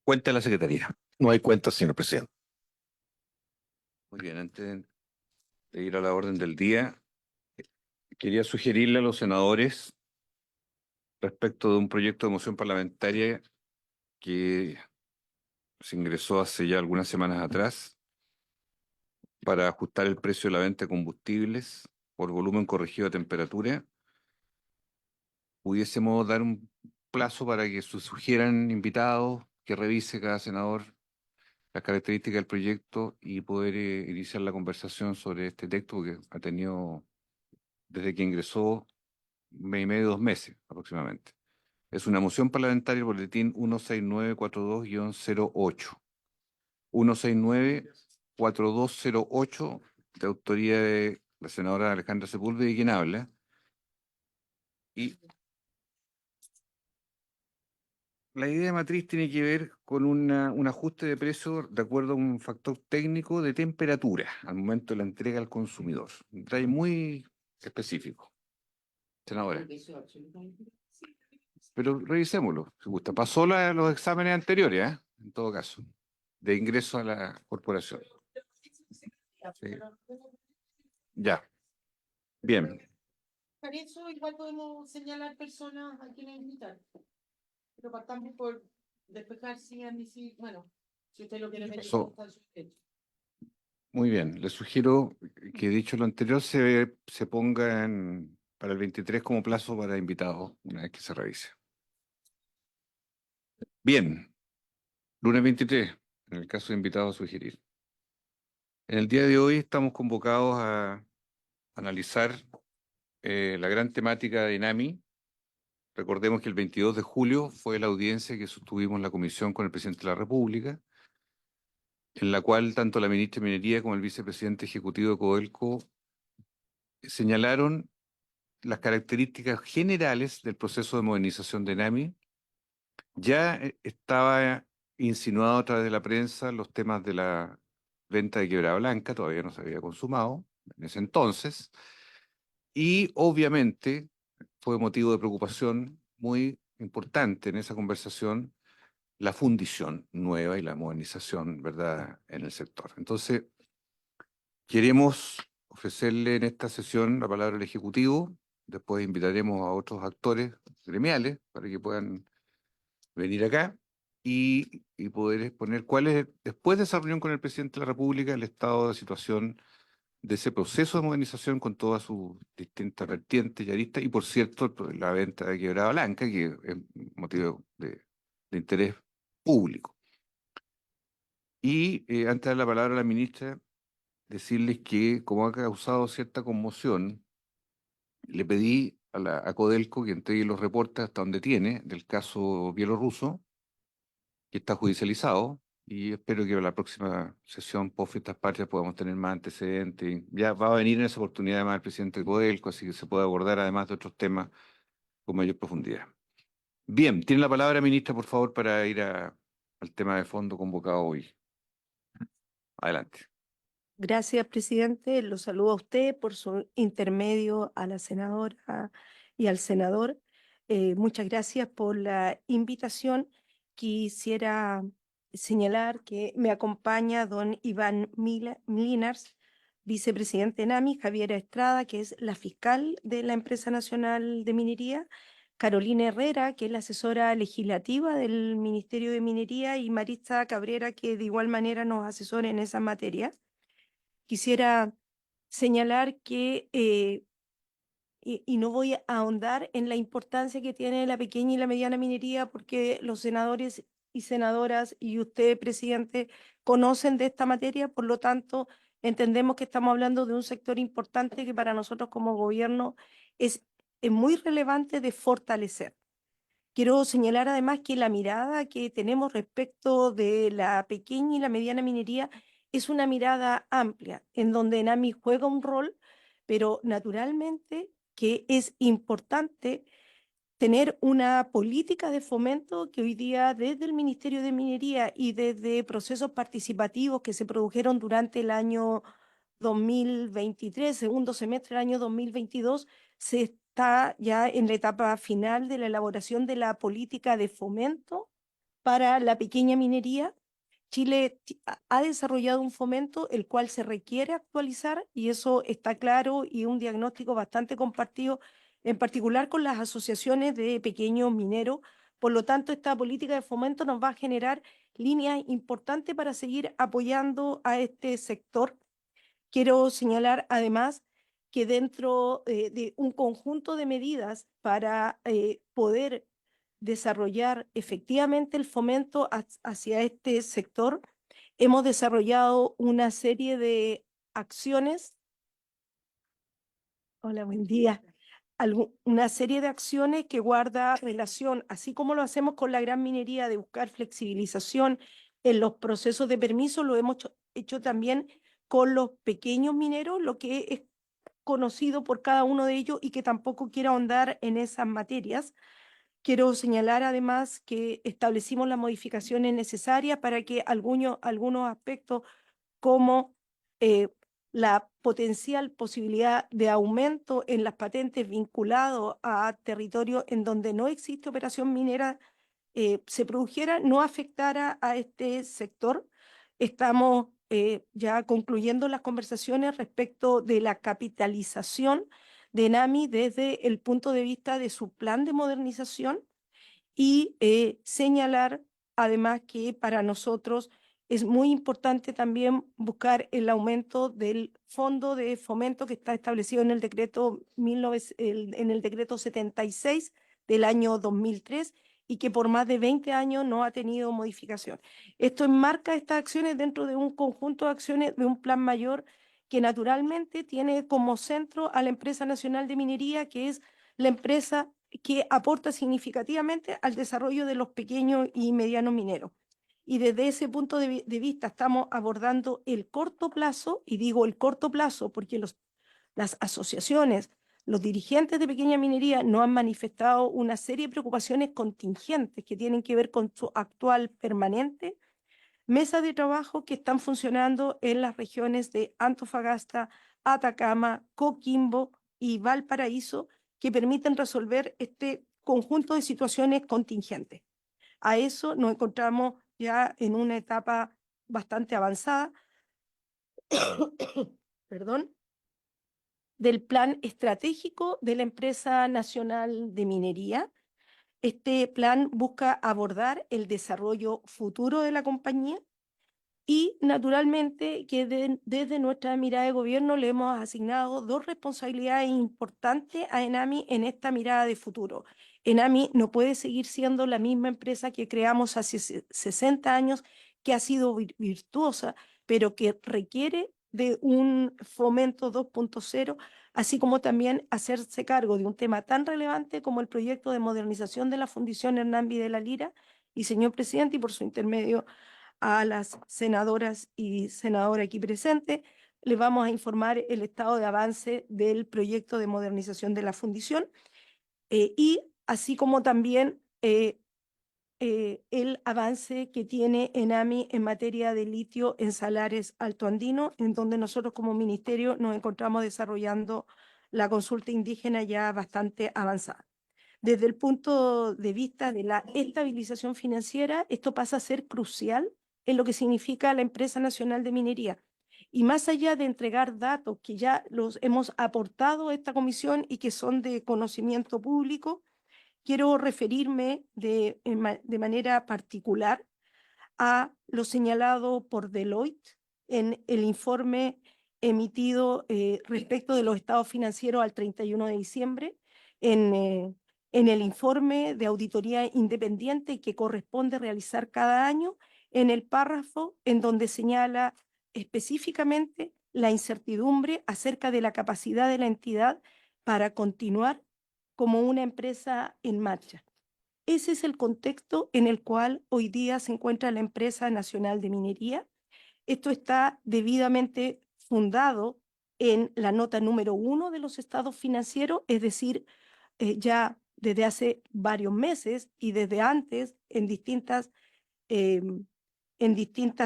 Cuenta de la Secretaría. No hay cuentas, señor presidente. Muy bien, antes de ir a la orden del día, quería sugerirle a los senadores respecto de un proyecto de moción parlamentaria que se ingresó hace ya algunas semanas atrás para ajustar el precio de la venta de combustibles por volumen corregido de temperatura. Pudiésemos dar un plazo para que sugieran invitados, que revise cada senador las características del proyecto y poder iniciar la conversación sobre este texto que ha tenido desde que ingresó mes y medio, 2 meses aproximadamente. Es una moción parlamentaria, el boletín 16942-08. 1694208, de autoría de la senadora Alejandra Sepúlveda, y quien habla. Y la idea matriz tiene que ver con un ajuste de precio de acuerdo a un factor técnico de temperatura al momento de la entrega al consumidor. Un detalle muy específico. Senadora. Pero revisémoslo, si gusta. Pasó los exámenes anteriores, ¿eh? En todo caso, de ingreso a la corporación. Sí. Ya, bien. Para eso igual podemos señalar personas a quienes invitar. Pero partamos por despejar si, bueno, si usted lo quiere meter está su derecho. Muy bien, le sugiero que dicho lo anterior se ponga para el 23 como plazo para invitados, una vez que se revise. Bien, lunes 23, en el caso de invitados a sugerir. En el día de hoy estamos convocados a analizar la gran temática de INAMI. Recordemos que el 22 de julio fue la audiencia que sostuvimos en la comisión con el presidente de la República, en la cual tanto la ministra de Minería como el vicepresidente ejecutivo de Codelco señalaron las características generales del proceso de modernización de INAMI. Ya estaba insinuado a través de la prensa los temas de la venta de Quebrada Blanca, todavía no se había consumado en ese entonces, y obviamente fue motivo de preocupación muy importante en esa conversación la fundición nueva y la modernización, ¿verdad?, en el sector. Entonces, queremos ofrecerle en esta sesión la palabra al Ejecutivo, después invitaremos a otros actores gremiales para que puedan venir acá y poder exponer cuál es, después de esa reunión con el presidente de la República, el estado de situación de ese proceso de modernización con todas sus distintas vertientes y aristas, y por cierto, la venta de Quebrada Blanca, que es motivo de interés público. Y antes de dar la palabra a la ministra, decirles que, como ha causado cierta conmoción, le pedí a Codelco que entregue los reportes hasta donde tiene del caso bielorruso, que está judicializado, y espero que en la próxima sesión post Fiestas Patrias podamos tener más antecedentes. Ya va a venir en esa oportunidad además el presidente de Codelco, así que se puede abordar además de otros temas con mayor profundidad. Bien, tiene la palabra, ministra, por favor, para ir al tema de fondo convocado hoy. Adelante. Gracias, presidente. Lo saludo a usted por su intermedio, a la senadora y al senador. Muchas gracias por la invitación. Quisiera señalar que me acompaña don Iván Milinars, vicepresidente de NAMI, Javiera Estrada, que es la fiscal de la Empresa Nacional de Minería, Carolina Herrera, que es la asesora legislativa del Ministerio de Minería, y Marisa Cabrera, que de igual manera nos asesora en esa materia. Quisiera señalar que, y no voy a ahondar en la importancia que tiene la pequeña y la mediana minería, porque los senadores y senadoras y usted, presidente, conocen de esta materia, por lo tanto, entendemos que estamos hablando de un sector importante que para nosotros como gobierno es muy relevante de fortalecer. Quiero señalar además que la mirada que tenemos respecto de la pequeña y la mediana minería es una mirada amplia, en donde ENAMI juega un rol, pero naturalmente que es importante tener una política de fomento que hoy día desde el Ministerio de Minería y desde procesos participativos que se produjeron durante el año 2023, segundo semestre del año 2022, se está ya en la etapa final de la elaboración de la política de fomento para la pequeña minería. Chile ha desarrollado un fomento el cual se requiere actualizar y eso está claro y un diagnóstico bastante compartido, en particular con las asociaciones de pequeños mineros. Por lo tanto, esta política de fomento nos va a generar líneas importantes para seguir apoyando a este sector. Quiero señalar además que dentro de un conjunto de medidas para poder desarrollar efectivamente el fomento hacia este sector, hemos desarrollado una serie de acciones. Hola, buen día. Una serie de acciones que guarda relación, así como lo hacemos con la gran minería de buscar flexibilización en los procesos de permiso, lo hemos hecho también con los pequeños mineros, lo que es conocido por cada uno de ellos y que tampoco quiero ahondar en esas materias. Quiero señalar además que establecimos las modificaciones necesarias para que algunos aspectos como la potencial posibilidad de aumento en las patentes vinculado a territorios en donde no existe operación minera se produjera, no afectara a este sector. Estamos ya concluyendo las conversaciones respecto de la capitalización de ENAMI desde el punto de vista de su plan de modernización y señalar además que para nosotros es muy importante también buscar el aumento del fondo de fomento que está establecido en el decreto, en el decreto 76 del año 2003 y que por más de 20 años no ha tenido modificación. Esto enmarca estas acciones dentro de un conjunto de acciones de un plan mayor que naturalmente tiene como centro a la Empresa Nacional de Minería, que es la empresa que aporta significativamente al desarrollo de los pequeños y medianos mineros. Y desde ese punto de vista estamos abordando el corto plazo, y digo el corto plazo porque las asociaciones, los dirigentes de pequeña minería no han manifestado una serie de preocupaciones contingentes que tienen que ver con su actual permanente mesa de trabajo que están funcionando en las regiones de Antofagasta, Atacama, Coquimbo y Valparaíso, que permiten resolver este conjunto de situaciones contingentes. A eso nos encontramos ya en una etapa bastante avanzada, perdón, del plan estratégico de la Empresa Nacional de Minería. Este plan busca abordar el desarrollo futuro de la compañía y naturalmente que desde nuestra mirada de gobierno le hemos asignado dos responsabilidades importantes a ENAMI en esta mirada de futuro. ENAMI no puede seguir siendo la misma empresa que creamos hace 60 años, que ha sido virtuosa, pero que requiere de un fomento 2.0, así como también hacerse cargo de un tema tan relevante como el proyecto de modernización de la Fundición Hernán Videla Lira. Y señor presidente, y por su intermedio, a las senadoras y senadores aquí presentes, les vamos a informar el estado de avance del proyecto de modernización de la fundición y así como también el avance que tiene ENAMI en materia de litio en Salares Alto Andino, en donde nosotros como ministerio nos encontramos desarrollando la consulta indígena ya bastante avanzada. Desde el punto de vista de la estabilización financiera, esto pasa a ser crucial en lo que significa la Empresa Nacional de Minería. Y más allá de entregar datos que ya los hemos aportado a esta comisión y que son de conocimiento público, quiero referirme de manera particular a lo señalado por Deloitte en el informe emitido respecto de los estados financieros al 31 de diciembre, en el informe de auditoría independiente que corresponde realizar cada año, en el párrafo en donde señala específicamente la incertidumbre acerca de la capacidad de la entidad para continuar como una empresa en marcha. Ese es el contexto en el cual hoy día se encuentra la Empresa Nacional de Minería. Esto está debidamente fundado en la nota número 1 de los estados financieros, es decir, ya desde hace varios meses y desde antes en distintas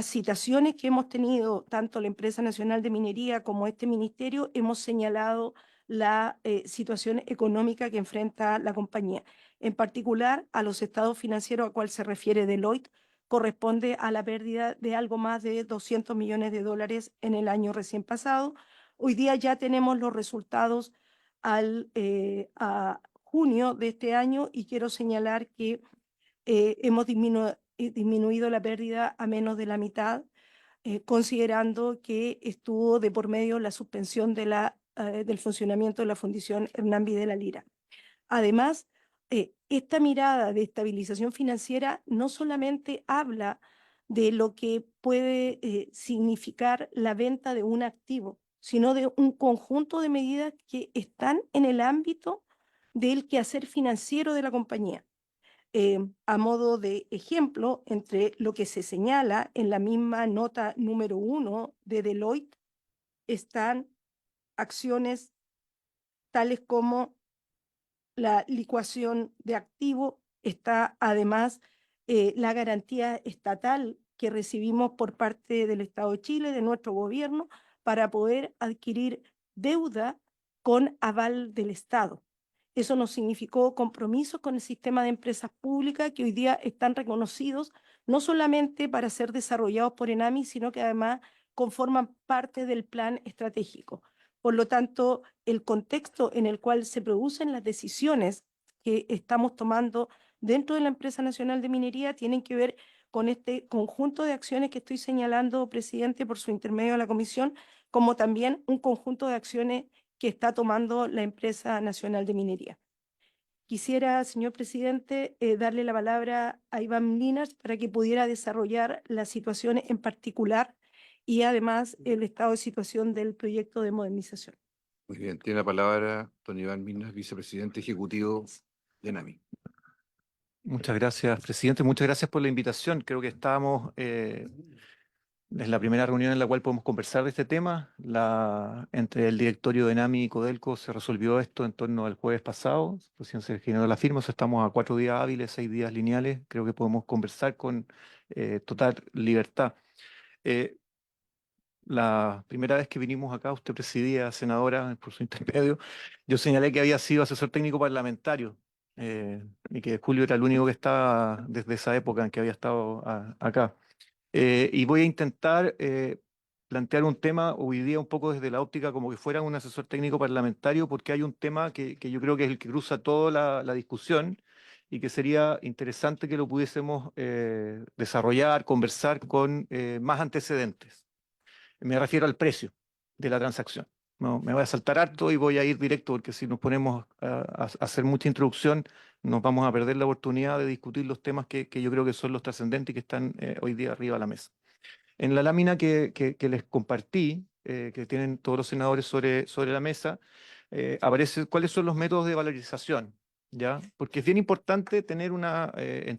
citaciones que hemos tenido, tanto la Empresa Nacional de Minería como este ministerio, hemos señalado la situación económica que enfrenta la compañía. En particular, a los estados financieros a cual se refiere Deloitte, corresponde a la pérdida de algo más de 200 millones de dólares en el año recién pasado. Hoy día ya tenemos los resultados a junio de este año y quiero señalar que hemos disminuido la pérdida a menos de la mitad, considerando que estuvo de por medio la suspensión del funcionamiento de la Fundación Hernán Videla Lira. Además, esta mirada de estabilización financiera no solamente habla de lo que puede significar la venta de un activo, sino de un conjunto de medidas que están en el ámbito del quehacer financiero de la compañía. A modo de ejemplo, entre lo que se señala en la misma nota número 1 de Deloitte, están acciones tales como la licuación de activo, está además la garantía estatal que recibimos por parte del Estado de Chile, de nuestro gobierno, para poder adquirir deuda con aval del Estado. Eso nos significó compromisos con el sistema de empresas públicas que hoy día están reconocidos no solamente para ser desarrollados por ENAMI, sino que además conforman parte del plan estratégico. Por lo tanto, el contexto en el cual se producen las decisiones que estamos tomando dentro de la Empresa Nacional de Minería tienen que ver con este conjunto de acciones que estoy señalando, presidente, por su intermedio a la comisión, como también un conjunto de acciones que está tomando la Empresa Nacional de Minería. Quisiera, señor presidente, darle la palabra a Iván Linas para que pudiera desarrollar las situaciones en particular y además el estado de situación del proyecto de modernización. Muy bien, tiene la palabra don Iván Minas, vicepresidente ejecutivo de ENAMI. Muchas gracias, presidente. Muchas gracias por la invitación. Creo que estábamos es la primera reunión en la cual podemos conversar de este tema. Entre el directorio de ENAMI y Codelco se resolvió esto en torno al jueves pasado. Recién se generó la firma, o sea, estamos a 4 días hábiles, 6 días lineales. Creo que podemos conversar con total libertad. La primera vez que vinimos acá, usted presidía, senadora, por su intermedio, yo señalé que había sido asesor técnico parlamentario y que Julio era el único que estaba desde esa época en que había estado acá. Y voy a intentar plantear un tema hoy día un poco desde la óptica como que fuera un asesor técnico parlamentario, porque hay un tema que yo creo que es el que cruza toda la discusión y que sería interesante que lo pudiésemos desarrollar, conversar con más antecedentes. Me refiero al precio de la transacción. No, me voy a saltar harto y voy a ir directo porque si nos ponemos a hacer mucha introducción nos vamos a perder la oportunidad de discutir los temas que yo creo que son los trascendentes y que están hoy día arriba de la mesa. En la lámina que les compartí, que tienen todos los senadores sobre la mesa, aparece cuáles son los métodos de valorización, ¿ya? Porque es bien importante tener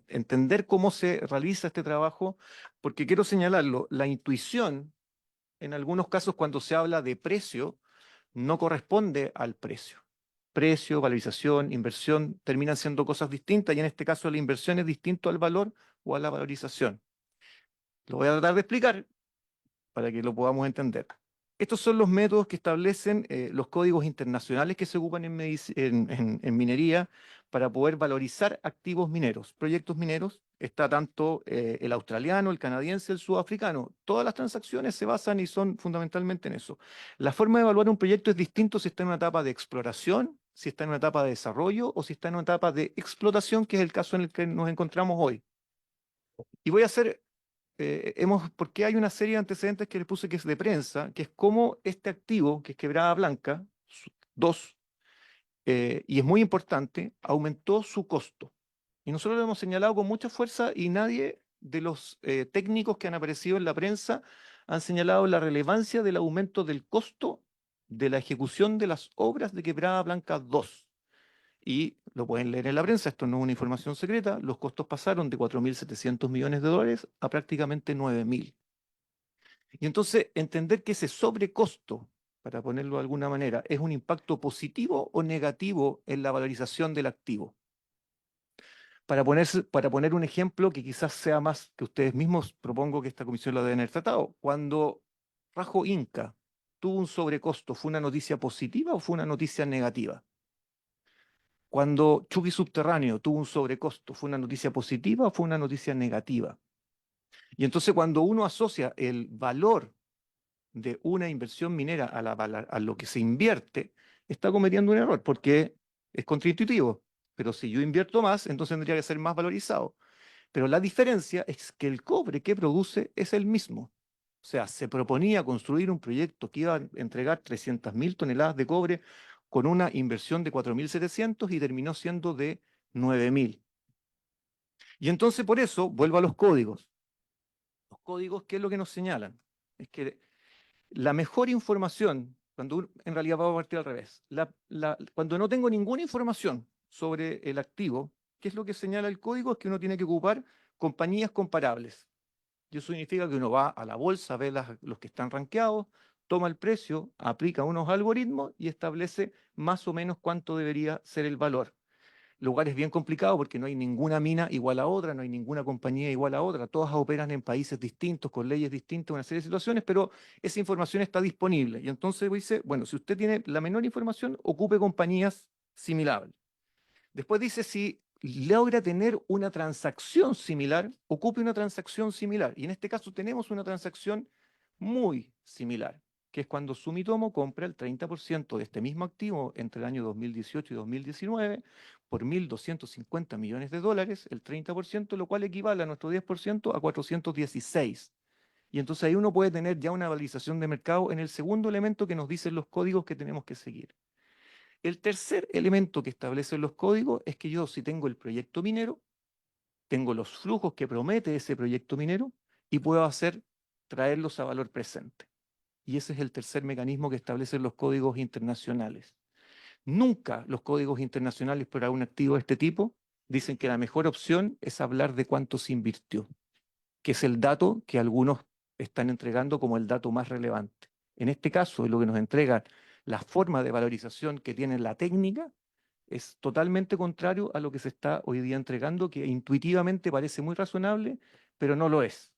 entender cómo se realiza este trabajo, porque quiero señalarlo, la intuición en algunos casos cuando se habla de precio, no corresponde al precio. Precio, valorización, inversión terminan siendo cosas distintas y en este caso la inversión es distinto al valor o a la valorización. Lo voy a tratar de explicar para que lo podamos entender. Estos son los métodos que establecen los códigos internacionales que se ocupan en minería para poder valorizar activos mineros, proyectos mineros. Está tanto el australiano, el canadiense, el sudafricano. Todas las transacciones se basan y son fundamentalmente en eso. La forma de evaluar un proyecto es distinto si está en una etapa de exploración, si está en una etapa de desarrollo o si está en una etapa de explotación, que es el caso en el que nos encontramos hoy. Y voy a hacer porque hay una serie de antecedentes que les puse que es de prensa, que es cómo este activo, que es Quebrada Blanca, 2, y es muy importante, aumentó su costo. Y nosotros lo hemos señalado con mucha fuerza y nadie de los técnicos que han aparecido en la prensa han señalado la relevancia del aumento del costo de la ejecución de las obras de Quebrada Blanca 2. Y lo pueden leer en la prensa, esto no es una información secreta, los costos pasaron de 4.700 millones de dólares a prácticamente 9.000. Y entonces entender que ese sobrecosto, para ponerlo de alguna manera, es un impacto positivo o negativo en la valorización del activo. Para poner un ejemplo que quizás sea más que ustedes mismos, propongo que esta comisión lo deben haber tratado. Cuando Rajo Inca tuvo un sobrecosto, ¿fue una noticia positiva o fue una noticia negativa? Cuando Chucky Subterráneo tuvo un sobrecosto, ¿fue una noticia positiva o fue una noticia negativa? Y entonces cuando uno asocia el valor de una inversión minera a lo que se invierte, está cometiendo un error, porque es contraintuitivo. Pero si yo invierto más, entonces tendría que ser más valorizado. Pero la diferencia es que el cobre que produce es el mismo. O sea, se proponía construir un proyecto que iba a entregar 300.000 toneladas de cobre con una inversión de 4.700 y terminó siendo de 9.000. Y entonces por eso vuelvo a los códigos. Los códigos, ¿qué es lo que nos señalan? Es que la mejor información, en realidad vamos a partir al revés, cuando no tengo ninguna información sobre el activo, ¿qué es lo que señala el código? Es que uno tiene que ocupar compañías comparables. Y eso significa que uno va a la bolsa, ve los que están rankeados, toma el precio, aplica unos algoritmos y establece más o menos cuánto debería ser el valor. Lugar es bien complicado porque no hay ninguna mina igual a otra, no hay ninguna compañía igual a otra, todas operan en países distintos, con leyes distintas, una serie de situaciones, pero esa información está disponible. Y entonces dice, bueno, si usted tiene la menor información, ocupe compañías similares. Después dice, si logra tener una transacción similar, ocupe una transacción similar. Y en este caso tenemos una transacción muy similar, que es cuando Sumitomo compra el 30% de este mismo activo entre el año 2018 y 2019 por 1.250 millones de dólares, el 30%, lo cual equivale a nuestro 10% a 416. Y entonces ahí uno puede tener ya una valorización de mercado en el segundo elemento que nos dicen los códigos que tenemos que seguir. El tercer elemento que establecen los códigos es que yo, si tengo el proyecto minero, tengo los flujos que promete ese proyecto minero y puedo traerlos a valor presente. Y ese es el tercer mecanismo que establecen los códigos internacionales. Nunca los códigos internacionales para un activo de este tipo dicen que la mejor opción es hablar de cuánto se invirtió, que es el dato que algunos están entregando como el dato más relevante. En este caso, es lo que nos entrega la forma de valorización que tiene la técnica, es totalmente contrario a lo que se está hoy día entregando, que intuitivamente parece muy razonable, pero no lo es.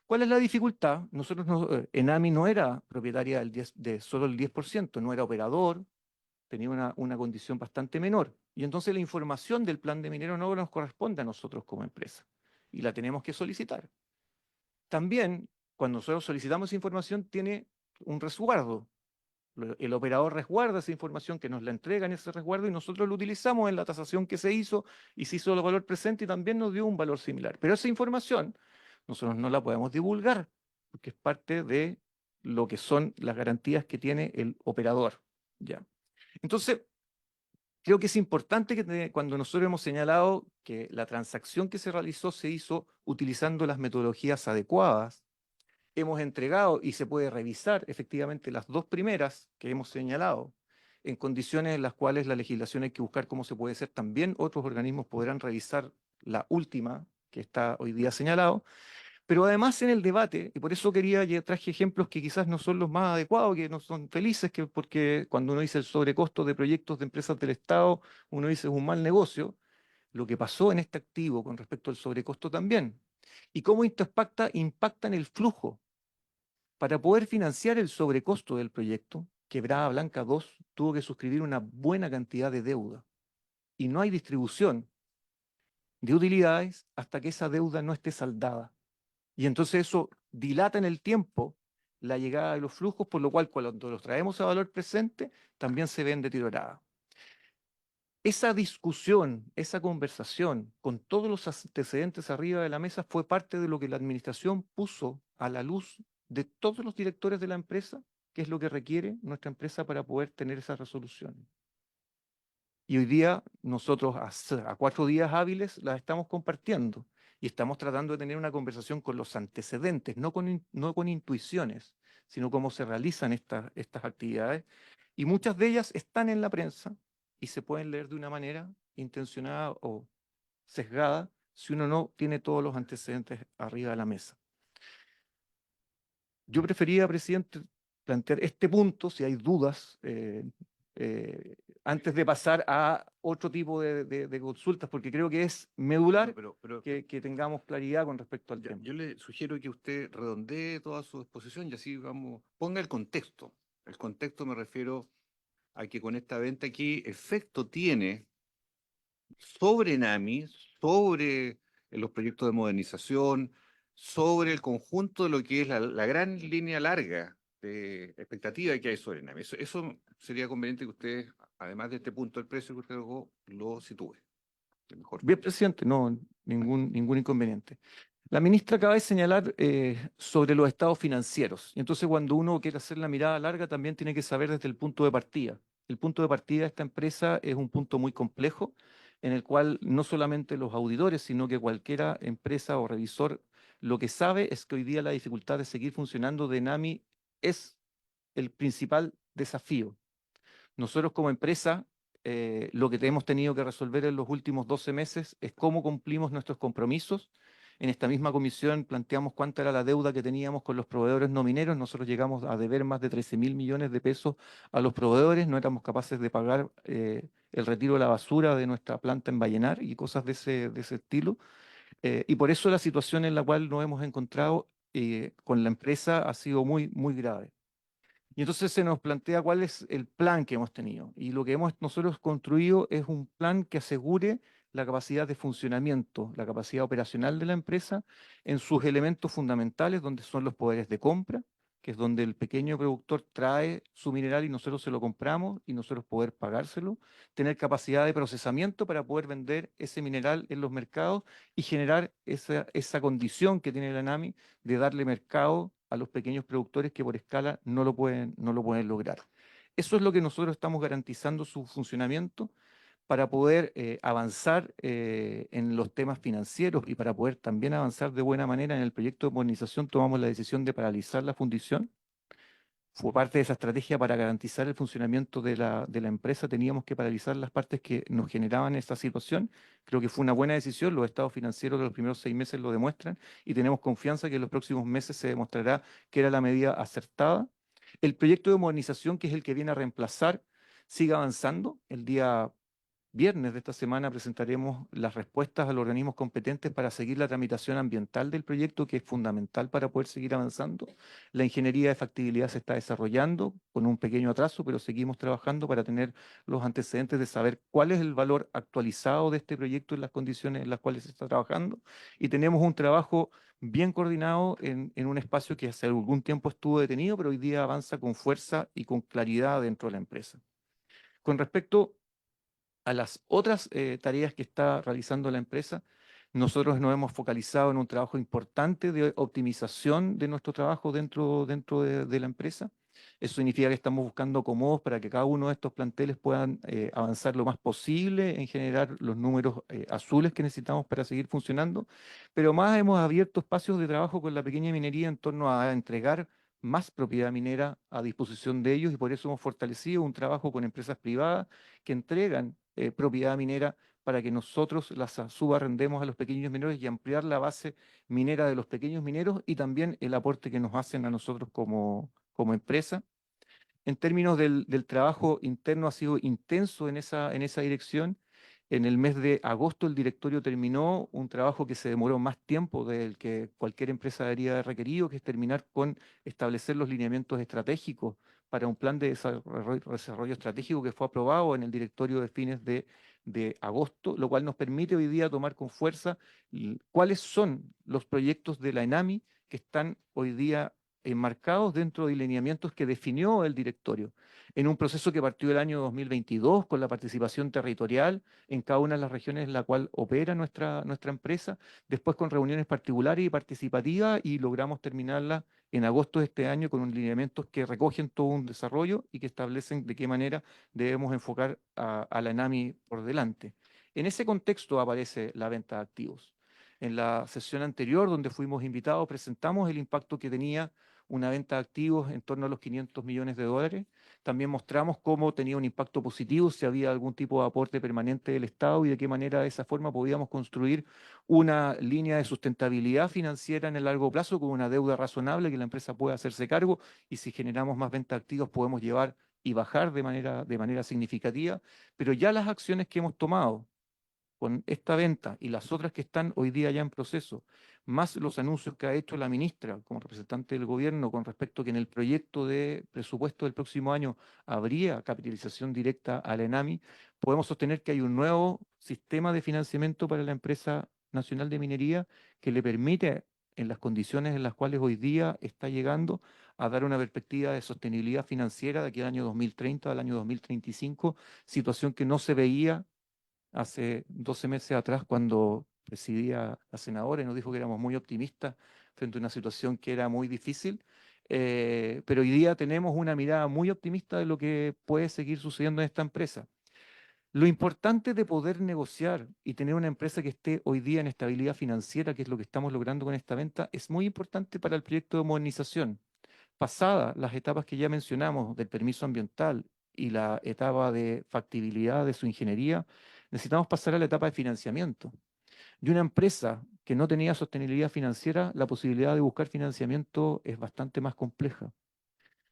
¿Cuál es la dificultad? Enami no era propietaria de solo el 10%, no era operador, tenía una condición bastante menor. Y entonces la información del plan de minero no nos corresponde a nosotros como empresa y la tenemos que solicitar. También, cuando nosotros solicitamos información, tiene un resguardo. El operador resguarda esa información que nos la entrega en ese resguardo y nosotros lo utilizamos en la tasación que se hizo y se hizo el valor presente y también nos dio un valor similar. Pero esa información nosotros no la podemos divulgar porque es parte de lo que son las garantías que tiene el operador. ¿Ya? Entonces, creo que es importante que cuando nosotros hemos señalado que la transacción que se realizó se hizo utilizando las metodologías adecuadas, hemos entregado y se puede revisar efectivamente las dos primeras que hemos señalado, en condiciones en las cuales la legislación hay que buscar cómo se puede hacer. También otros organismos podrán revisar la última que está hoy día señalado, pero además en el debate, y por eso traje ejemplos que quizás no son los más adecuados, que no son felices, porque cuando uno dice el sobrecosto de proyectos de empresas del Estado, uno dice es un mal negocio, lo que pasó en este activo con respecto al sobrecosto también. Y cómo esto impacta en el flujo. Para poder financiar el sobrecosto del proyecto, Quebrada Blanca 2 tuvo que suscribir una buena cantidad de deuda. Y no hay distribución de utilidades hasta que esa deuda no esté saldada. Y entonces eso dilata en el tiempo la llegada de los flujos, por lo cual cuando los traemos a valor presente, también se ven deterioradas. Esa discusión, esa conversación, con todos los antecedentes arriba de la mesa, fue parte de lo que la administración puso a la luz de todos los directores de la empresa, que es lo que requiere nuestra empresa para poder tener esa resolución. Y hoy día nosotros a 4 días hábiles las estamos compartiendo y estamos tratando de tener una conversación con los antecedentes, no con intuiciones, sino cómo se realizan estas actividades. Y muchas de ellas están en la prensa y se pueden leer de una manera intencionada o sesgada si uno no tiene todos los antecedentes arriba de la mesa. Yo prefería, presidente, plantear este punto, si hay dudas, antes de pasar a otro tipo de consultas, porque creo que es medular Pero que tengamos claridad con respecto al ya, tema. yo le sugiero que usted redondee toda su exposición y así vamos, ponga el contexto. El contexto me refiero a que con esta venta, ¿qué efecto tiene sobre NAMI, sobre los proyectos de modernización, sobre el conjunto de lo que es la gran línea larga de expectativa que hay sobre NAMI? Eso sería conveniente que usted, además de este punto del precio que usted lo sitúe de mejor Bien, forma. presidente, no, ningún inconveniente. La ministra acaba de señalar sobre los estados financieros. Y entonces, cuando uno quiere hacer la mirada larga, también tiene que saber desde el punto de partida. El punto de partida de esta empresa es un punto muy complejo, en el cual no solamente los auditores, sino que cualquiera empresa o revisor lo que sabe es que hoy día la dificultad de seguir funcionando de NAMI es el principal desafío. Nosotros como empresa, lo que hemos tenido que resolver en los últimos 12 meses es cómo cumplimos nuestros compromisos. En esta misma comisión planteamos cuánta era la deuda que teníamos con los proveedores no mineros. Nosotros llegamos a deber más de 13.000 millones de pesos a los proveedores. No éramos capaces de pagar el retiro de la basura de nuestra planta en Vallenar y cosas de ese estilo. Y por eso la situación en la cual nos hemos encontrado con la empresa ha sido muy, muy grave. Y entonces se nos plantea cuál es el plan que hemos tenido. Y lo que hemos nosotros construido es un plan que asegure la capacidad de funcionamiento, la capacidad operacional de la empresa en sus elementos fundamentales, donde son los poderes de compra, que es donde el pequeño productor trae su mineral y nosotros se lo compramos y nosotros poder pagárselo, tener capacidad de procesamiento para poder vender ese mineral en los mercados y generar esa condición que tiene la NAMI de darle mercado a los pequeños productores que por escala no lo pueden lograr. Eso es lo que nosotros estamos garantizando su funcionamiento para poder avanzar en los temas financieros y para poder también avanzar de buena manera en el proyecto de modernización. Tomamos la decisión de paralizar la fundición. Fue parte de esa estrategia para garantizar el funcionamiento de la empresa. Teníamos que paralizar las partes que nos generaban esta situación. Creo que fue una buena decisión. Los estados financieros de los primeros 6 meses lo demuestran y tenemos confianza que en los próximos meses se demostrará que era la medida acertada. El proyecto de modernización, que es el que viene a reemplazar, sigue avanzando. El día viernes de esta semana presentaremos las respuestas a los organismos competentes para seguir la tramitación ambiental del proyecto, que es fundamental para poder seguir avanzando. La ingeniería de factibilidad se está desarrollando con un pequeño atraso, pero seguimos trabajando para tener los antecedentes de saber cuál es el valor actualizado de este proyecto en las condiciones en las cuales se está trabajando. Y tenemos un trabajo bien coordinado en un espacio que hace algún tiempo estuvo detenido, pero hoy día avanza con fuerza y con claridad dentro de la empresa. Con respecto a las otras tareas que está realizando la empresa, nosotros nos hemos focalizado en un trabajo importante de optimización de nuestro trabajo dentro de la empresa. Eso significa que estamos buscando acomodos para que cada uno de estos planteles puedan avanzar lo más posible en generar los números azules que necesitamos para seguir funcionando. Pero más hemos abierto espacios de trabajo con la pequeña minería en torno a entregar más propiedad minera a disposición de ellos y por eso hemos fortalecido un trabajo con empresas privadas que entregan propiedad minera para que nosotros las subarrendemos a los pequeños mineros y ampliar la base minera de los pequeños mineros y también el aporte que nos hacen a nosotros como empresa. En términos del trabajo interno ha sido intenso en esa dirección. En el mes de agosto el directorio terminó un trabajo que se demoró más tiempo del que cualquier empresa debería haber requerido, que es terminar con establecer los lineamientos estratégicos para un plan de desarrollo estratégico que fue aprobado en el directorio de fines de agosto, lo cual nos permite hoy día tomar con fuerza cuáles son los proyectos de la ENAMI que están hoy día enmarcados dentro de lineamientos que definió el directorio, en un proceso que partió el año 2022 con la participación territorial en cada una de las regiones en la cual opera nuestra empresa, después con reuniones particulares y participativas y logramos terminarla en agosto de este año con unos lineamientos que recogen todo un desarrollo y que establecen de qué manera debemos enfocar a la ENAMI por delante. En ese contexto aparece la venta de activos. En la sesión anterior, donde fuimos invitados, presentamos el impacto que tenía una venta de activos en torno a los 500 millones de dólares. También mostramos cómo tenía un impacto positivo, si había algún tipo de aporte permanente del Estado y de qué manera de esa forma podíamos construir una línea de sustentabilidad financiera en el largo plazo con una deuda razonable que la empresa pueda hacerse cargo y si generamos más venta de activos podemos llevar y bajar de manera significativa, pero ya las acciones que hemos tomado con esta venta y las otras que están hoy día ya en proceso, más los anuncios que ha hecho la ministra como representante del gobierno con respecto a que en el proyecto de presupuesto del próximo año habría capitalización directa a la ENAMI, podemos sostener que hay un nuevo sistema de financiamiento para la empresa nacional de minería que le permite, en las condiciones en las cuales hoy día está llegando, a dar una perspectiva de sostenibilidad financiera de aquí al año 2030 al año 2035, situación que no se veía hace 12 meses atrás cuando presidía la senadora y nos dijo que éramos muy optimistas frente a una situación que era muy difícil, pero hoy día tenemos una mirada muy optimista de lo que puede seguir sucediendo en esta empresa. Lo importante de poder negociar y tener una empresa que esté hoy día en estabilidad financiera, que es lo que estamos logrando con esta venta, es muy importante para el proyecto de modernización. Pasadas las etapas que ya mencionamos del permiso ambiental y la etapa de factibilidad de su ingeniería, necesitamos pasar a la etapa de financiamiento. Y una empresa que no tenía sostenibilidad financiera, la posibilidad de buscar financiamiento es bastante más compleja.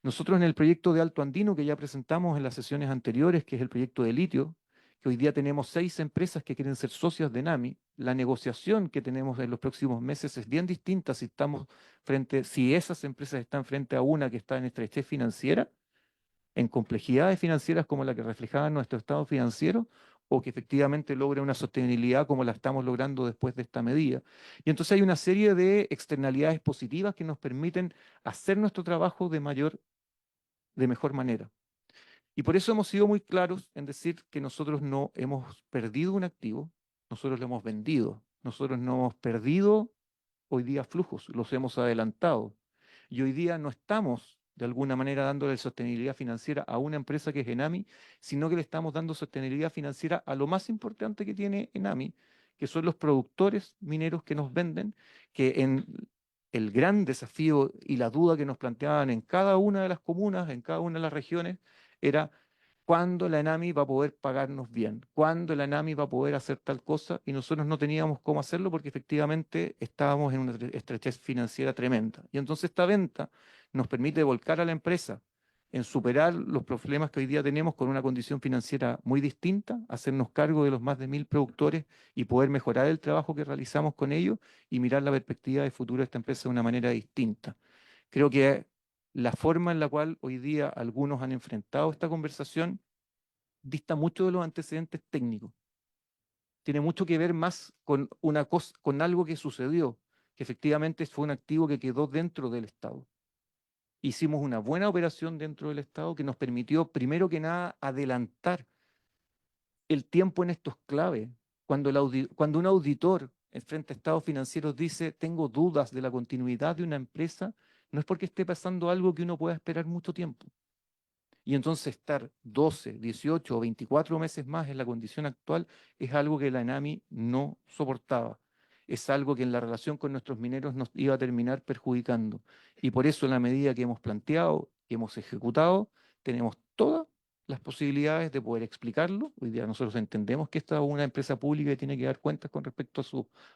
Nosotros en el proyecto de Alto Andino que ya presentamos en las sesiones anteriores, que es el proyecto de litio, que hoy día tenemos 6 empresas que quieren ser socias de NAMI, la negociación que tenemos en los próximos meses es bien distinta si esas empresas están frente a una que está en estrechez financiera, en complejidades financieras como la que reflejaba nuestro estado financiero, o que efectivamente logre una sostenibilidad como la estamos logrando después de esta medida. Y entonces hay una serie de externalidades positivas que nos permiten hacer nuestro trabajo de mejor manera. Y por eso hemos sido muy claros en decir que nosotros no hemos perdido un activo, nosotros lo hemos vendido, nosotros no hemos perdido hoy día flujos, los hemos adelantado. Y hoy día no estamos de alguna manera dándole sostenibilidad financiera a una empresa que es Enami, sino que le estamos dando sostenibilidad financiera a lo más importante que tiene Enami, que son los productores mineros que nos venden, que en el gran desafío y la duda que nos planteaban en cada una de las comunas, en cada una de las regiones, era cuándo la ENAMI va a poder pagarnos bien, cuándo la ENAMI va a poder hacer tal cosa, y nosotros no teníamos cómo hacerlo porque efectivamente estábamos en una estrechez financiera tremenda. Y entonces esta venta nos permite volcar a la empresa en superar los problemas que hoy día tenemos con una condición financiera muy distinta, hacernos cargo de los más de 1000 productores y poder mejorar el trabajo que realizamos con ellos y mirar la perspectiva de futuro de esta empresa de una manera distinta. Creo que la forma en la cual hoy día algunos han enfrentado esta conversación dista mucho de los antecedentes técnicos. Tiene mucho que ver más con una cosa, con algo que sucedió, que efectivamente fue un activo que quedó dentro del Estado. Hicimos una buena operación dentro del Estado que nos permitió, primero que nada, adelantar el tiempo en estos claves. Cuando un auditor frente a estados financieros dice, tengo dudas de la continuidad de una empresa, no es porque esté pasando algo que uno pueda esperar mucho tiempo. Y entonces estar 12, 18 o 24 meses más en la condición actual es algo que la ENAMI no soportaba. Es algo que en la relación con nuestros mineros nos iba a terminar perjudicando. Y por eso en la medida que hemos planteado, que hemos ejecutado, tenemos todas las posibilidades de poder explicarlo. Hoy día nosotros entendemos que esta es una empresa pública y tiene que dar cuentas con respecto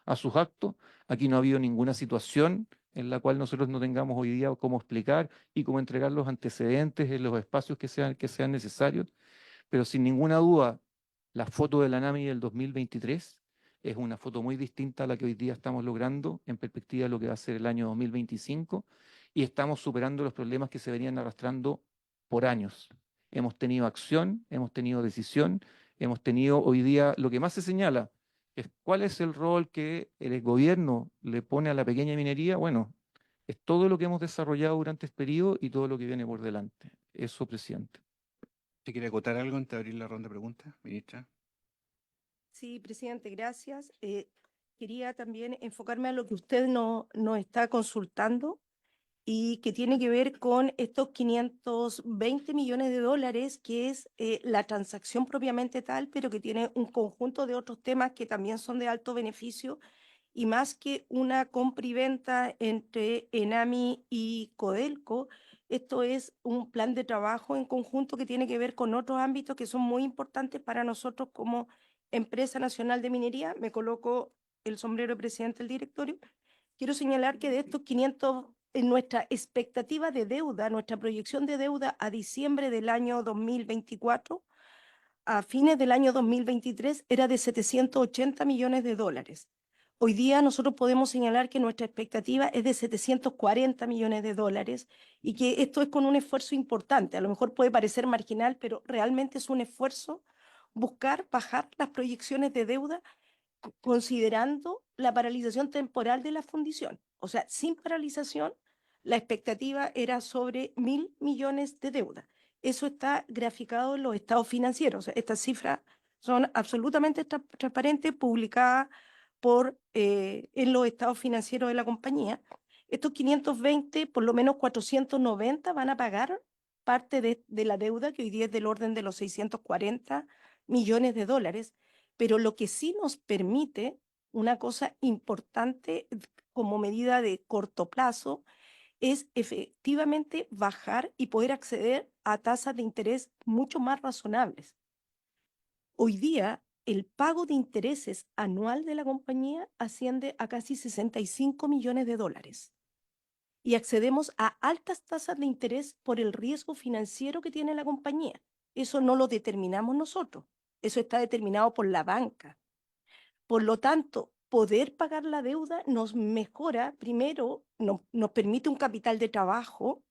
a sus actos. Aquí no ha habido ninguna situación en la cual nosotros no tengamos hoy día cómo explicar y cómo entregar los antecedentes en los espacios que sean necesarios, pero sin ninguna duda, la foto de la NAMI del 2023 es una foto muy distinta a la que hoy día estamos logrando en perspectiva de lo que va a ser el año 2025 y estamos superando los problemas que se venían arrastrando por años. Hemos tenido acción, hemos tenido decisión, hemos tenido hoy día lo que más se señala, es cuál es el rol que el gobierno le pone a la pequeña minería. Bueno, es todo lo que hemos desarrollado durante este periodo y todo lo que viene por delante. Eso, presidente. ¿Se quiere acotar algo antes de abrir la ronda de preguntas, ministra? Sí, presidente, gracias. Quería también enfocarme a lo que usted nos está consultando y que tiene que ver con estos 520 millones de dólares, que es la transacción propiamente tal, pero que tiene un conjunto de otros temas que también son de alto beneficio, y más que una compra y venta entre Enami y Codelco, esto es un plan de trabajo en conjunto que tiene que ver con otros ámbitos que son muy importantes para nosotros como empresa nacional de minería. Me coloco el sombrero de presidente del directorio. Quiero señalar que de estos en nuestra expectativa de deuda, nuestra proyección de deuda a diciembre del año 2024, a fines del año 2023, era de 780 millones de dólares. Hoy día nosotros podemos señalar que nuestra expectativa es de 740 millones de dólares y que esto es con un esfuerzo importante. A lo mejor puede parecer marginal, pero realmente es un esfuerzo buscar bajar las proyecciones de deuda considerando la paralización temporal de la fundición. O sea, sin paralización, la expectativa era sobre 1.000 millones de deuda. Eso está graficado en los estados financieros. O sea, estas cifras son absolutamente transparentes, publicadas en los estados financieros de la compañía. Estos 520, por lo menos 490 van a pagar parte de la deuda, que hoy día es del orden de los 640 millones de dólares, pero lo que sí nos permite una cosa importante como medida de corto plazo es efectivamente bajar y poder acceder a tasas de interés mucho más razonables. Hoy día, el pago de intereses anual de la compañía asciende a casi 65 millones de dólares y accedemos a altas tasas de interés por el riesgo financiero que tiene la compañía. Eso no lo determinamos nosotros, eso está determinado por la banca. Por lo tanto, poder pagar la deuda nos mejora, primero, nos permite un capital de trabajo,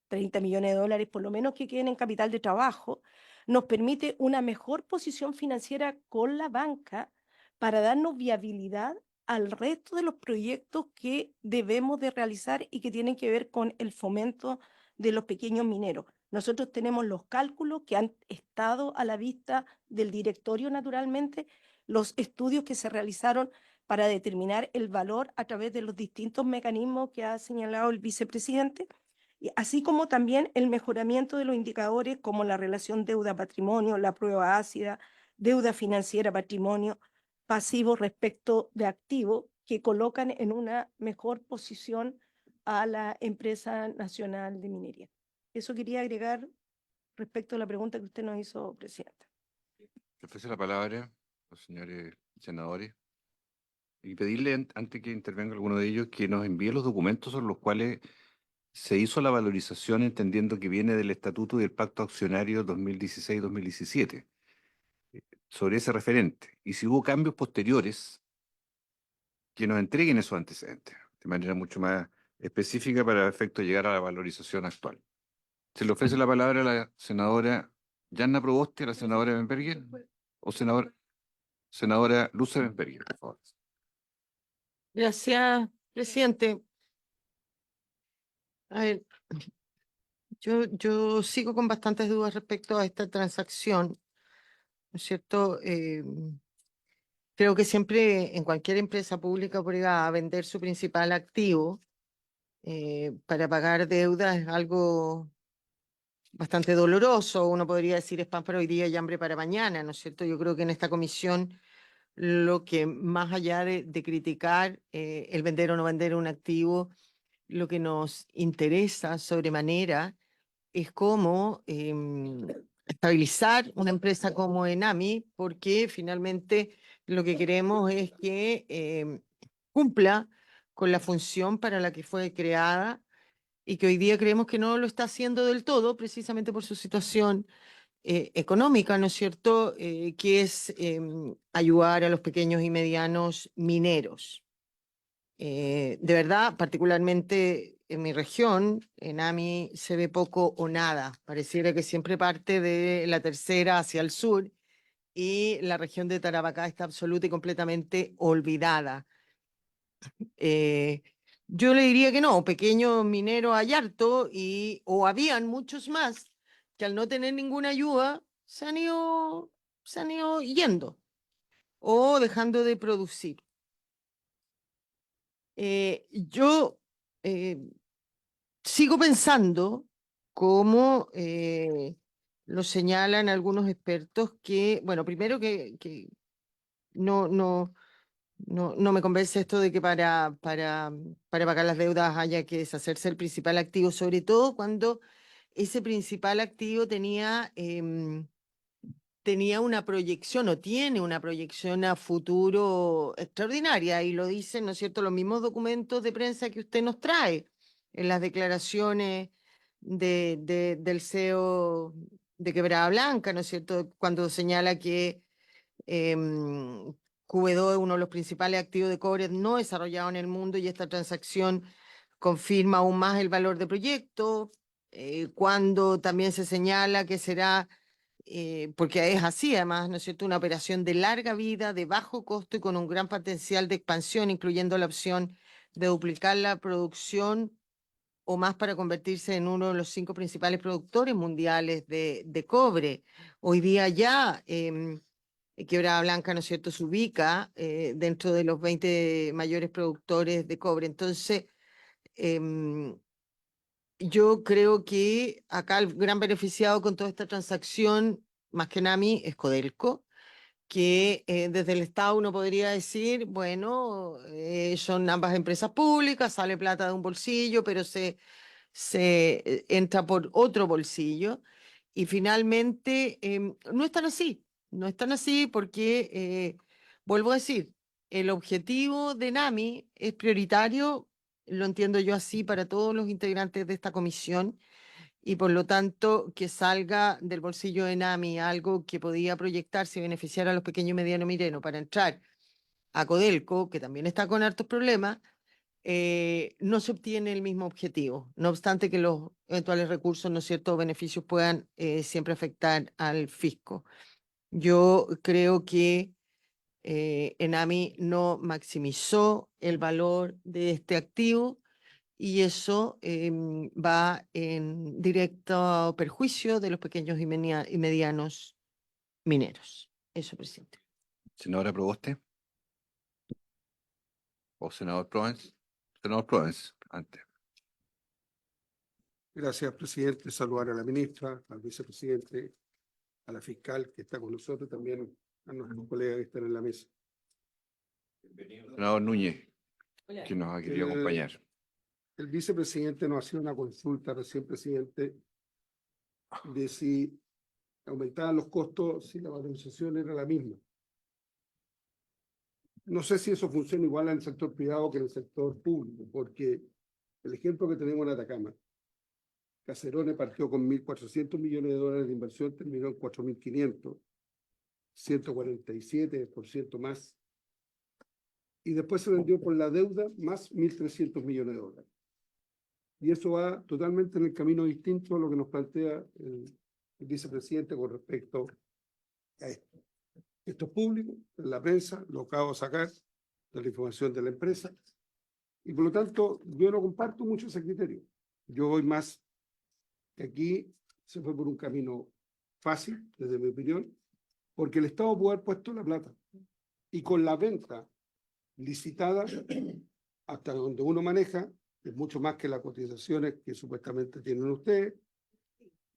30 millones de dólares por lo menos que queden en capital de trabajo, nos permite una mejor posición financiera con la banca para darnos viabilidad al resto de los proyectos que debemos de realizar y que tienen que ver con el fomento de los pequeños mineros. Nosotros tenemos los cálculos que han estado a la vista del directorio, naturalmente, los estudios que se realizaron para determinar el valor a través de los distintos mecanismos que ha señalado el vicepresidente, así como también el mejoramiento de los indicadores como la relación deuda-patrimonio, la prueba ácida, deuda financiera-patrimonio, pasivo respecto de activo, que colocan en una mejor posición a la empresa nacional de minería. Eso quería agregar respecto a la pregunta que usted nos hizo, Presidenta. Le ofrece la palabra a los señores senadores y pedirle, antes que intervenga alguno de ellos, que nos envíe los documentos sobre los cuales se hizo la valorización, entendiendo que viene del Estatuto y del Pacto Accionario 2016-2017, sobre ese referente. Y si hubo cambios posteriores, que nos entreguen esos antecedentes, de manera mucho más específica para efecto de llegar a la valorización actual. Se le ofrece la palabra a la senadora Yanna Proboste, a la senadora Benberger, o senadora Luz Benberger, por favor. Gracias, presidente. A ver, yo sigo con bastantes dudas respecto a esta transacción, ¿no es cierto? Creo que siempre en cualquier empresa pública por a vender su principal activo para pagar deudas es algo bastante doloroso. Uno podría decir es pan para hoy día y hambre para mañana, ¿no es cierto? Yo creo que en esta comisión lo que más allá de criticar el vender o no vender un activo, lo que nos interesa sobremanera es cómo estabilizar una empresa como Enami, porque finalmente lo que queremos es que cumpla con la función para la que fue creada y que hoy día creemos que no lo está haciendo del todo, precisamente por su situación económica, ¿no es cierto?, que es ayudar a los pequeños y medianos mineros. De verdad, particularmente en mi región, Enami se ve poco o nada. Pareciera que siempre parte de la tercera hacia el sur y la región de Tarapacá está absoluta y completamente olvidada. Yo le diría que no, pequeños mineros hay harto o habían muchos más que al no tener ninguna ayuda se han ido yendo o dejando de producir. Yo sigo pensando, como lo señalan algunos expertos, que, bueno, primero que no me convence esto de que para pagar las deudas haya que deshacerse del principal activo, sobre todo cuando ese principal activo tenía una proyección o tiene una proyección a futuro extraordinaria, y lo dicen, ¿no es cierto?, los mismos documentos de prensa que usted nos trae. en las declaraciones del CEO de Quebrada Blanca, ¿no es cierto?, cuando señala que QB2 es uno de los principales activos de cobre no desarrollados en el mundo y esta transacción confirma aún más el valor del proyecto, cuando también se señala que será, porque es así además, ¿no es cierto?, una operación de larga vida, de bajo costo y con un gran potencial de expansión, incluyendo la opción de duplicar la producción o más para convertirse en uno de los 5 principales productores mundiales de cobre. Hoy día ya Quebrada Blanca, ¿no es cierto?, se ubica dentro de los 20 mayores productores de cobre. Entonces, yo creo que acá el gran beneficiado con toda esta transacción, más que NAMI, es Codelco, que desde el Estado uno podría decir, bueno, son ambas empresas públicas, sale plata de un bolsillo, pero se entra por otro bolsillo. Y finalmente, no están así, no están así porque, vuelvo a decir, el objetivo de NAMI es prioritario, lo entiendo yo así para todos los integrantes de esta comisión, y por lo tanto que salga del bolsillo de NAMI algo que podía proyectarse y beneficiar a los pequeños y medianos mineros para entrar a Codelco, que también está con hartos problemas, no se obtiene el mismo objetivo, no obstante que los eventuales recursos, ¿no es cierto?, beneficios puedan siempre afectar al fisco. Yo creo que Enami no maximizó el valor de este activo y eso va en directo perjuicio de los pequeños y medianos mineros. Eso, presidente. Senadora Proboste o senador Provence. Senador Provence, antes. Gracias, presidente. Saludar a la ministra, al vicepresidente, a la fiscal que está con nosotros, también a nuestros colegas que están en la mesa. Senador Núñez, que nos ha querido acompañar. El vicepresidente nos hacía una consulta recién, presidente, de si aumentaban los costos, si la valorización era la misma. No sé si eso funciona igual en el sector privado que en el sector público, porque el ejemplo que tenemos en Atacama, Caserones partió con 1.400 millones de dólares de inversión, terminó en 4.500, 147% más, y después se vendió por la deuda más 1.300 millones de dólares. Y eso va totalmente en el camino distinto a lo que nos plantea el vicepresidente con respecto a esto. Esto es público, en la prensa, lo acabo de sacar de la información de la empresa, y por lo tanto yo no comparto mucho ese criterio. Yo voy más que aquí se fue por un camino fácil, desde mi opinión, porque el Estado pudo haber puesto la plata, y con la venta licitada, hasta donde uno maneja, es mucho más que las cotizaciones que supuestamente tienen ustedes,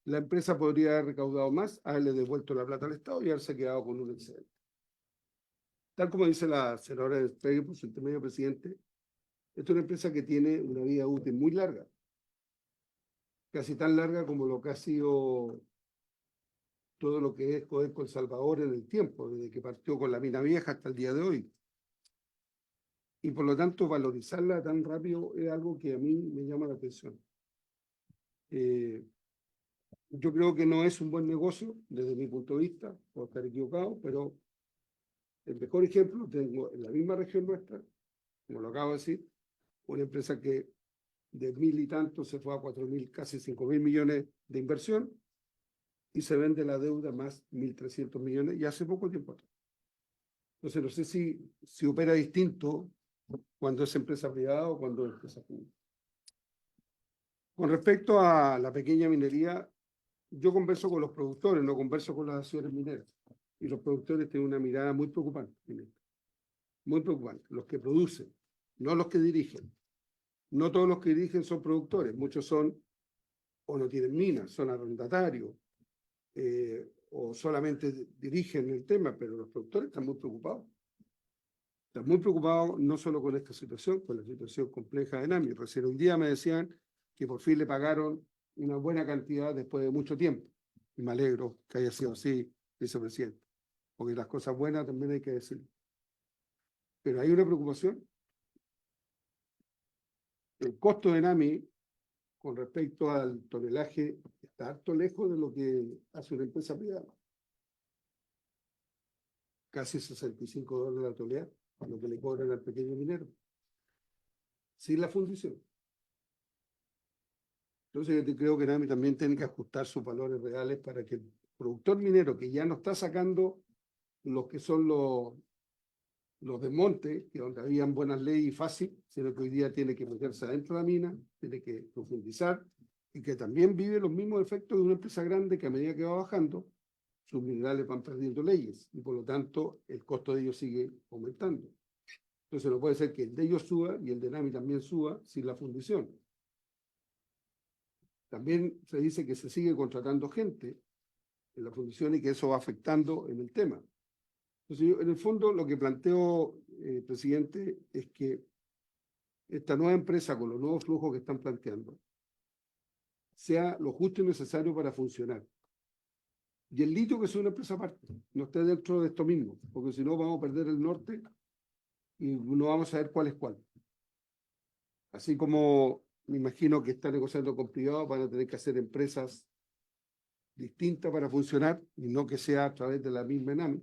la empresa podría haber recaudado más, haberle devuelto la plata al Estado y haberse quedado con un excedente. Tal como dice la senadora Despegui, por su intermedio, presidente, esta es una empresa que tiene una vida útil muy larga, casi tan larga como lo que ha sido todo lo que es Codelco El Salvador en el tiempo, desde que partió con la mina vieja hasta el día de hoy. Y por lo tanto, valorizarla tan rápido es algo que a mí me llama la atención. Yo creo que no es un buen negocio, desde mi punto de vista, puedo estar equivocado, pero el mejor ejemplo lo tengo en la misma región nuestra, como lo acabo de decir, una empresa que de 1.000 y tanto se fue a 4.000, casi 5.000 millones de inversión, y se vende la deuda más 1.300 millones, y hace poco tiempo atrás. Entonces, no sé si opera distinto cuando es empresa privada o cuando es empresa pública. Con respecto a la pequeña minería, yo converso con los productores, no converso con las asociaciones mineras. Y los productores tienen una mirada muy preocupante, muy preocupante. Los que producen, no los que dirigen. No todos los que dirigen son productores, muchos son o no tienen minas, son arrendatarios, o solamente dirigen el tema, pero los productores están muy preocupados. Están muy preocupados no solo con esta situación, con la situación compleja de NAMI. Recién un día me decían que por fin le pagaron una buena cantidad después de mucho tiempo. Y me alegro que haya sido así, vicepresidente, porque las cosas buenas también hay que decir. Pero hay una preocupación. El costo de NAMI con respecto al tonelaje, está harto lejos de lo que hace una empresa privada. Casi $65 la tonelada, lo que le cobran al pequeño minero, sin la fundición. Entonces yo creo que NAMI también tiene que ajustar sus valores reales para que el productor minero, que ya no está sacando los que son los de monte, que donde habían buenas leyes y fácil, sino que hoy día tiene que meterse adentro de la mina, tiene que profundizar, y que también vive los mismos efectos de una empresa grande que a medida que va bajando, sus minerales van perdiendo leyes, y por lo tanto el costo de ellos sigue aumentando. Entonces no puede ser que el de ellos suba y el de NAMI también suba sin la fundición. También se dice que se sigue contratando gente en la fundición y que eso va afectando en el tema. Entonces, yo, en el fondo, lo que planteo, presidente, es que esta nueva empresa, con los nuevos flujos que están planteando, sea lo justo y necesario para funcionar. Y el litio que es una empresa aparte, no esté dentro de esto mismo, porque si no vamos a perder el norte y no vamos a saber cuál es cuál. Así como me imagino que está negociando con privados, van a tener que hacer empresas distintas para funcionar y no que sea a través de la misma ENAMI.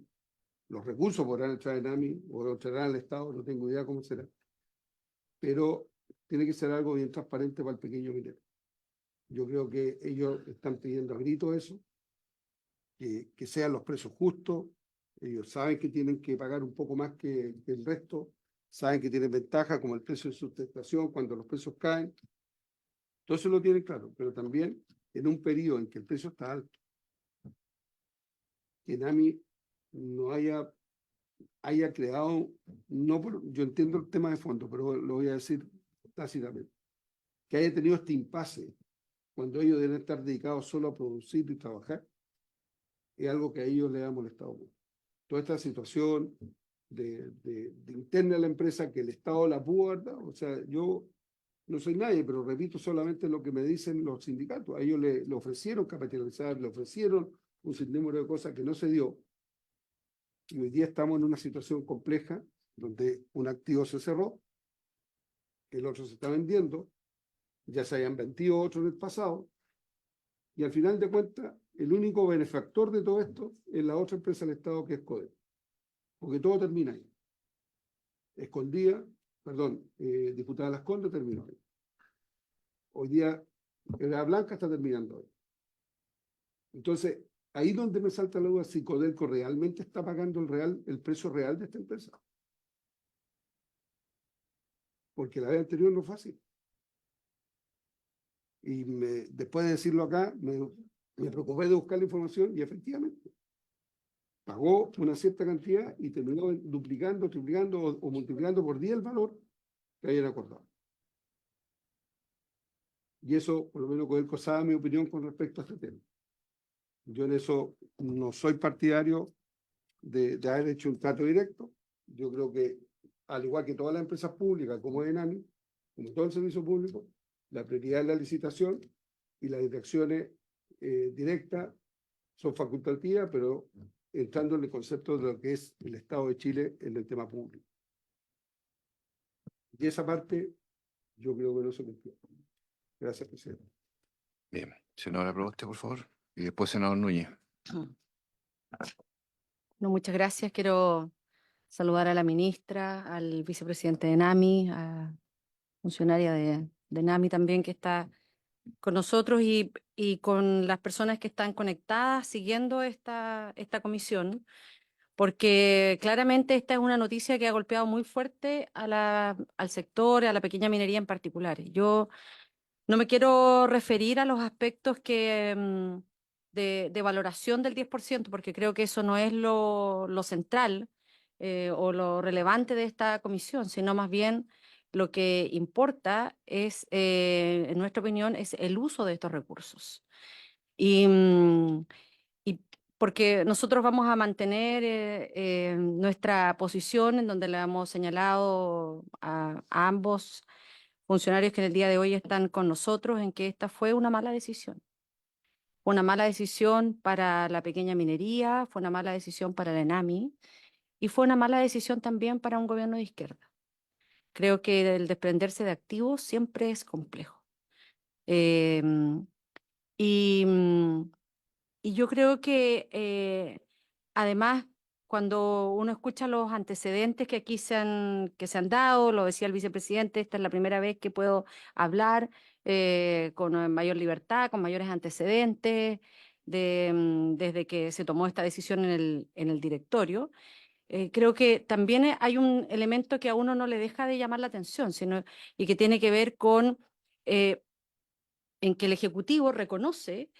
Los recursos podrán entrar en AMI o entrarán al Estado, no tengo idea cómo será. Pero tiene que ser algo bien transparente para el pequeño minero. Yo creo que ellos están pidiendo a gritos eso, que sean los precios justos. Ellos saben que tienen que pagar un poco más que el resto, saben que tienen ventaja como el precio de sustentación cuando los precios caen. Entonces lo tienen claro, pero también en un periodo en que el precio está alto, que NAMI no haya creado, no por, yo entiendo el tema de fondo, pero lo voy a decir tácitamente, que haya tenido este impasse cuando ellos deben estar dedicados solo a producir y trabajar, es algo que a ellos les ha molestado mucho. Toda esta situación de interna a la empresa que el Estado la pudo haber dado, o sea, yo no soy nadie, pero repito solamente lo que me dicen los sindicatos. A ellos le ofrecieron capitalizar, le ofrecieron un sinnúmero de cosas que no se dio. Y hoy día estamos en una situación compleja donde un activo se cerró, el otro se está vendiendo, ya se hayan vendido otros en el pasado, y al final de cuentas, el único benefactor de todo esto es la otra empresa del Estado que es CODE, porque todo termina ahí. Diputada Las Condes terminó ahí. Hoy día, Era Blanca está terminando ahí. Entonces, ahí donde me salta la duda si Codelco realmente está pagando el precio real de esta empresa. Porque la vez anterior no fue así. Y después de decirlo acá, me preocupé de buscar la información y efectivamente pagó una cierta cantidad y terminó duplicando, triplicando o multiplicando por 10 el valor que habían acordado. Y eso, por lo menos, Codelco sabe mi opinión con respecto a este tema. Yo en eso no soy partidario de haber hecho un trato directo. Yo creo que, al igual que todas las empresas públicas, como ENAMI, como todo el servicio público, la prioridad es la licitación y las direcciones directas son facultativas, pero entrando en el concepto de lo que es el Estado de Chile en el tema público. Y esa parte yo creo que no se cumplió. Gracias, presidente. Bien, senadora Proboste, por favor, y después senador Núñez. No, muchas gracias. Quiero saludar a la ministra, al vicepresidente de NAMI, a funcionaria de NAMI también que está con nosotros y con las personas que están conectadas siguiendo esta comisión, porque claramente esta es una noticia que ha golpeado muy fuerte al sector, a la pequeña minería en particular. Yo no me quiero referir a los aspectos de valoración del 10%, porque creo que eso no es lo central o lo relevante de esta comisión, sino más bien lo que importa es, en nuestra opinión, es el uso de estos recursos. Y porque nosotros vamos a mantener nuestra posición en donde le hemos señalado a ambos funcionarios que en el día de hoy están con nosotros en que esta fue una mala decisión. Fue una mala decisión para la pequeña minería, fue una mala decisión para la ENAMI y fue una mala decisión también para un gobierno de izquierda. Creo que el desprenderse de activos siempre es complejo. Em, y, mm, y yo creo que además, cuando uno escucha los antecedentes que aquí que se han dado, lo decía el vicepresidente, esta es la primera vez que puedo hablar con mayor libertad, con mayores antecedentes, desde que se tomó esta decisión en el directorio. Creo que también hay un elemento que a uno no le deja de llamar la atención, y que tiene que ver con eh, en que el Ejecutivo reconoce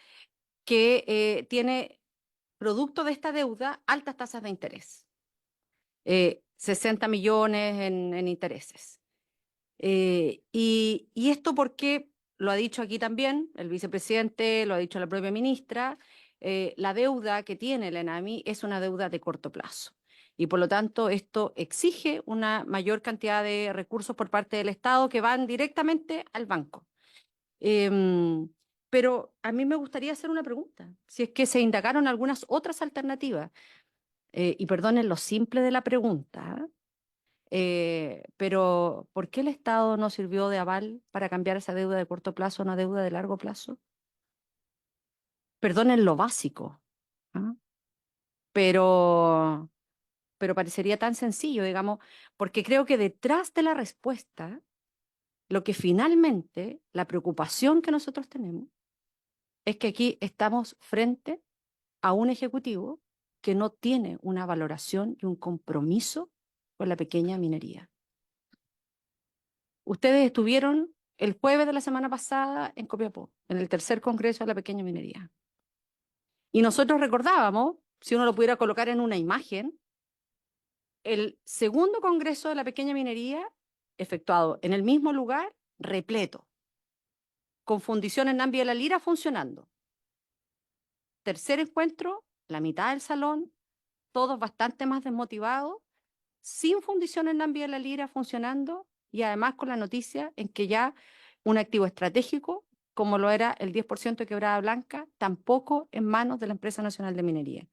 que tiene, producto de esta deuda, altas tasas de interés, 60 millones en intereses. Y esto porque, lo ha dicho aquí también el vicepresidente, lo ha dicho la propia ministra, la deuda que tiene la ENAMI es una deuda de corto plazo. Y por lo tanto, esto exige una mayor cantidad de recursos por parte del Estado que van directamente al banco. Em, pero a mí me gustaría hacer una pregunta, si es que se indagaron algunas otras alternativas, y perdonen lo simple de la pregunta, pero ¿por qué el Estado no sirvió de aval para cambiar esa deuda de corto plazo a una deuda de largo plazo? Perdonen lo básico, ¿ah? Pero, pero parecería tan sencillo, digamos, porque creo que detrás de la respuesta, lo que finalmente, la preocupación que nosotros tenemos, es que aquí estamos frente a un ejecutivo que no tiene una valoración y un compromiso con la pequeña minería. Ustedes estuvieron el jueves de la semana pasada en Copiapó, en el tercer congreso de la pequeña minería. Y nosotros recordábamos, si uno lo pudiera colocar en una imagen, el segundo congreso de la pequeña minería efectuado en el mismo lugar, repleto, con fundición en Nambi de la Lira funcionando. Tercer encuentro, la mitad del salón, todos bastante más desmotivados, sin fundición en Nambi de la Lira funcionando, y además con la noticia en que ya un activo estratégico, como lo era el 10% de Quebrada Blanca, tampoco en manos de la Empresa Nacional de Minería.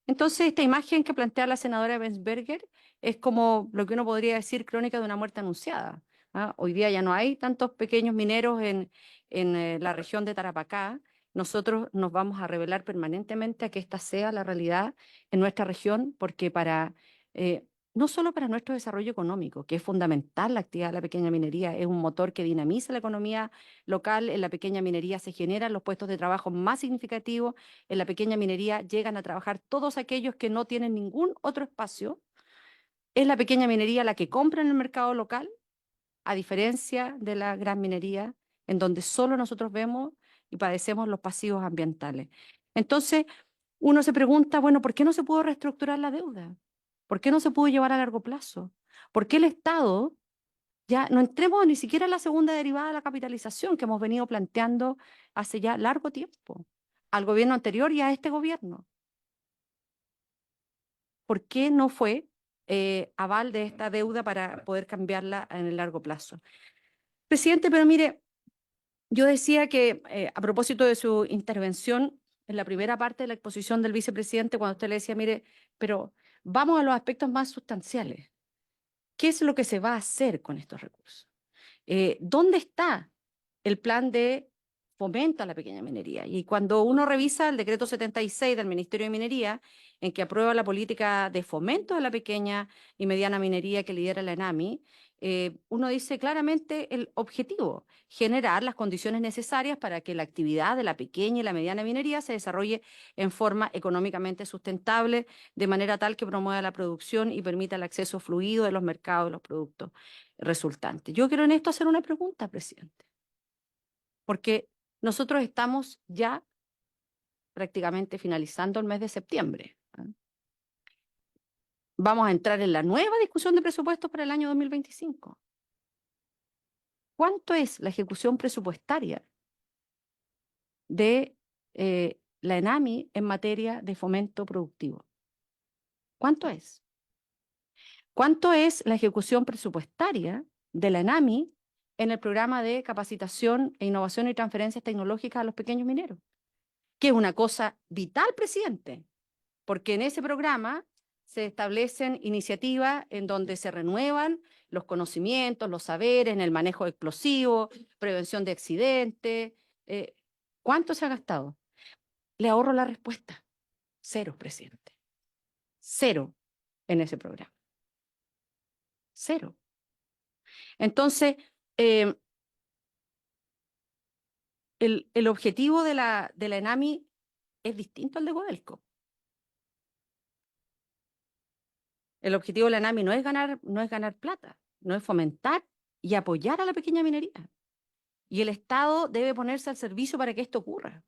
Entonces, esta imagen que plantea la senadora Bensberger es como lo que uno podría decir crónica de una muerte anunciada, ¿ah? Hoy día ya no hay tantos pequeños mineros en la región de Tarapacá. Nosotros nos vamos a revelar permanentemente a que esta sea la realidad en nuestra región, porque no solo para nuestro desarrollo económico, que es fundamental la actividad de la pequeña minería, es un motor que dinamiza la economía local. En la pequeña minería se generan los puestos de trabajo más significativos. En la pequeña minería llegan a trabajar todos aquellos que no tienen ningún otro espacio. Es la pequeña minería la que compra en el mercado local, a diferencia de la gran minería, en donde solo nosotros vemos y padecemos los pasivos ambientales. Entonces, uno se pregunta, bueno, ¿por qué no se pudo reestructurar la deuda? ¿Por qué no se pudo llevar a largo plazo? ¿Por qué el Estado, ya no entremos ni siquiera en la segunda derivada de la capitalización que hemos venido planteando hace ya largo tiempo, al gobierno anterior y a este gobierno? ¿Por qué no fue aval de esta deuda para poder cambiarla en el largo plazo? Presidente, pero mire, yo decía que a propósito de su intervención en la primera parte de la exposición del vicepresidente, cuando usted le decía, mire, pero vamos a los aspectos más sustanciales. ¿Qué es lo que se va a hacer con estos recursos? ¿Dónde está el plan de fomento a la pequeña minería? Y cuando uno revisa el decreto 76 del Ministerio de Minería, en que aprueba la política de fomento de la pequeña y mediana minería que lidera la ENAMI, uno dice claramente el objetivo: generar las condiciones necesarias para que la actividad de la pequeña y la mediana minería se desarrolle en forma económicamente sustentable, de manera tal que promueva la producción y permita el acceso fluido de los mercados de los productos resultantes. Yo quiero en esto hacer una pregunta, presidente, porque nosotros estamos ya prácticamente finalizando el mes de septiembre, ¿ah? Vamos a entrar en la nueva discusión de presupuestos para el año 2025. ¿Cuánto es la ejecución presupuestaria de la ENAMI en materia de fomento productivo? ¿Cuánto es? ¿Cuánto es la ejecución presupuestaria de la ENAMI en el programa de capacitación e innovación y transferencias tecnológicas a los pequeños mineros? Que es una cosa vital, presidente, porque en ese programa se establecen iniciativas en donde se renuevan los conocimientos, los saberes en el manejo de explosivos, prevención de accidentes. ¿Cuánto se ha gastado? Le ahorro la respuesta. 0, presidente. 0 en ese programa. 0. Entonces, el objetivo de la ENAMI es distinto al de Codelco. El objetivo de la ENAMI no es ganar plata, no es fomentar y apoyar a la pequeña minería. Y el Estado debe ponerse al servicio para que esto ocurra.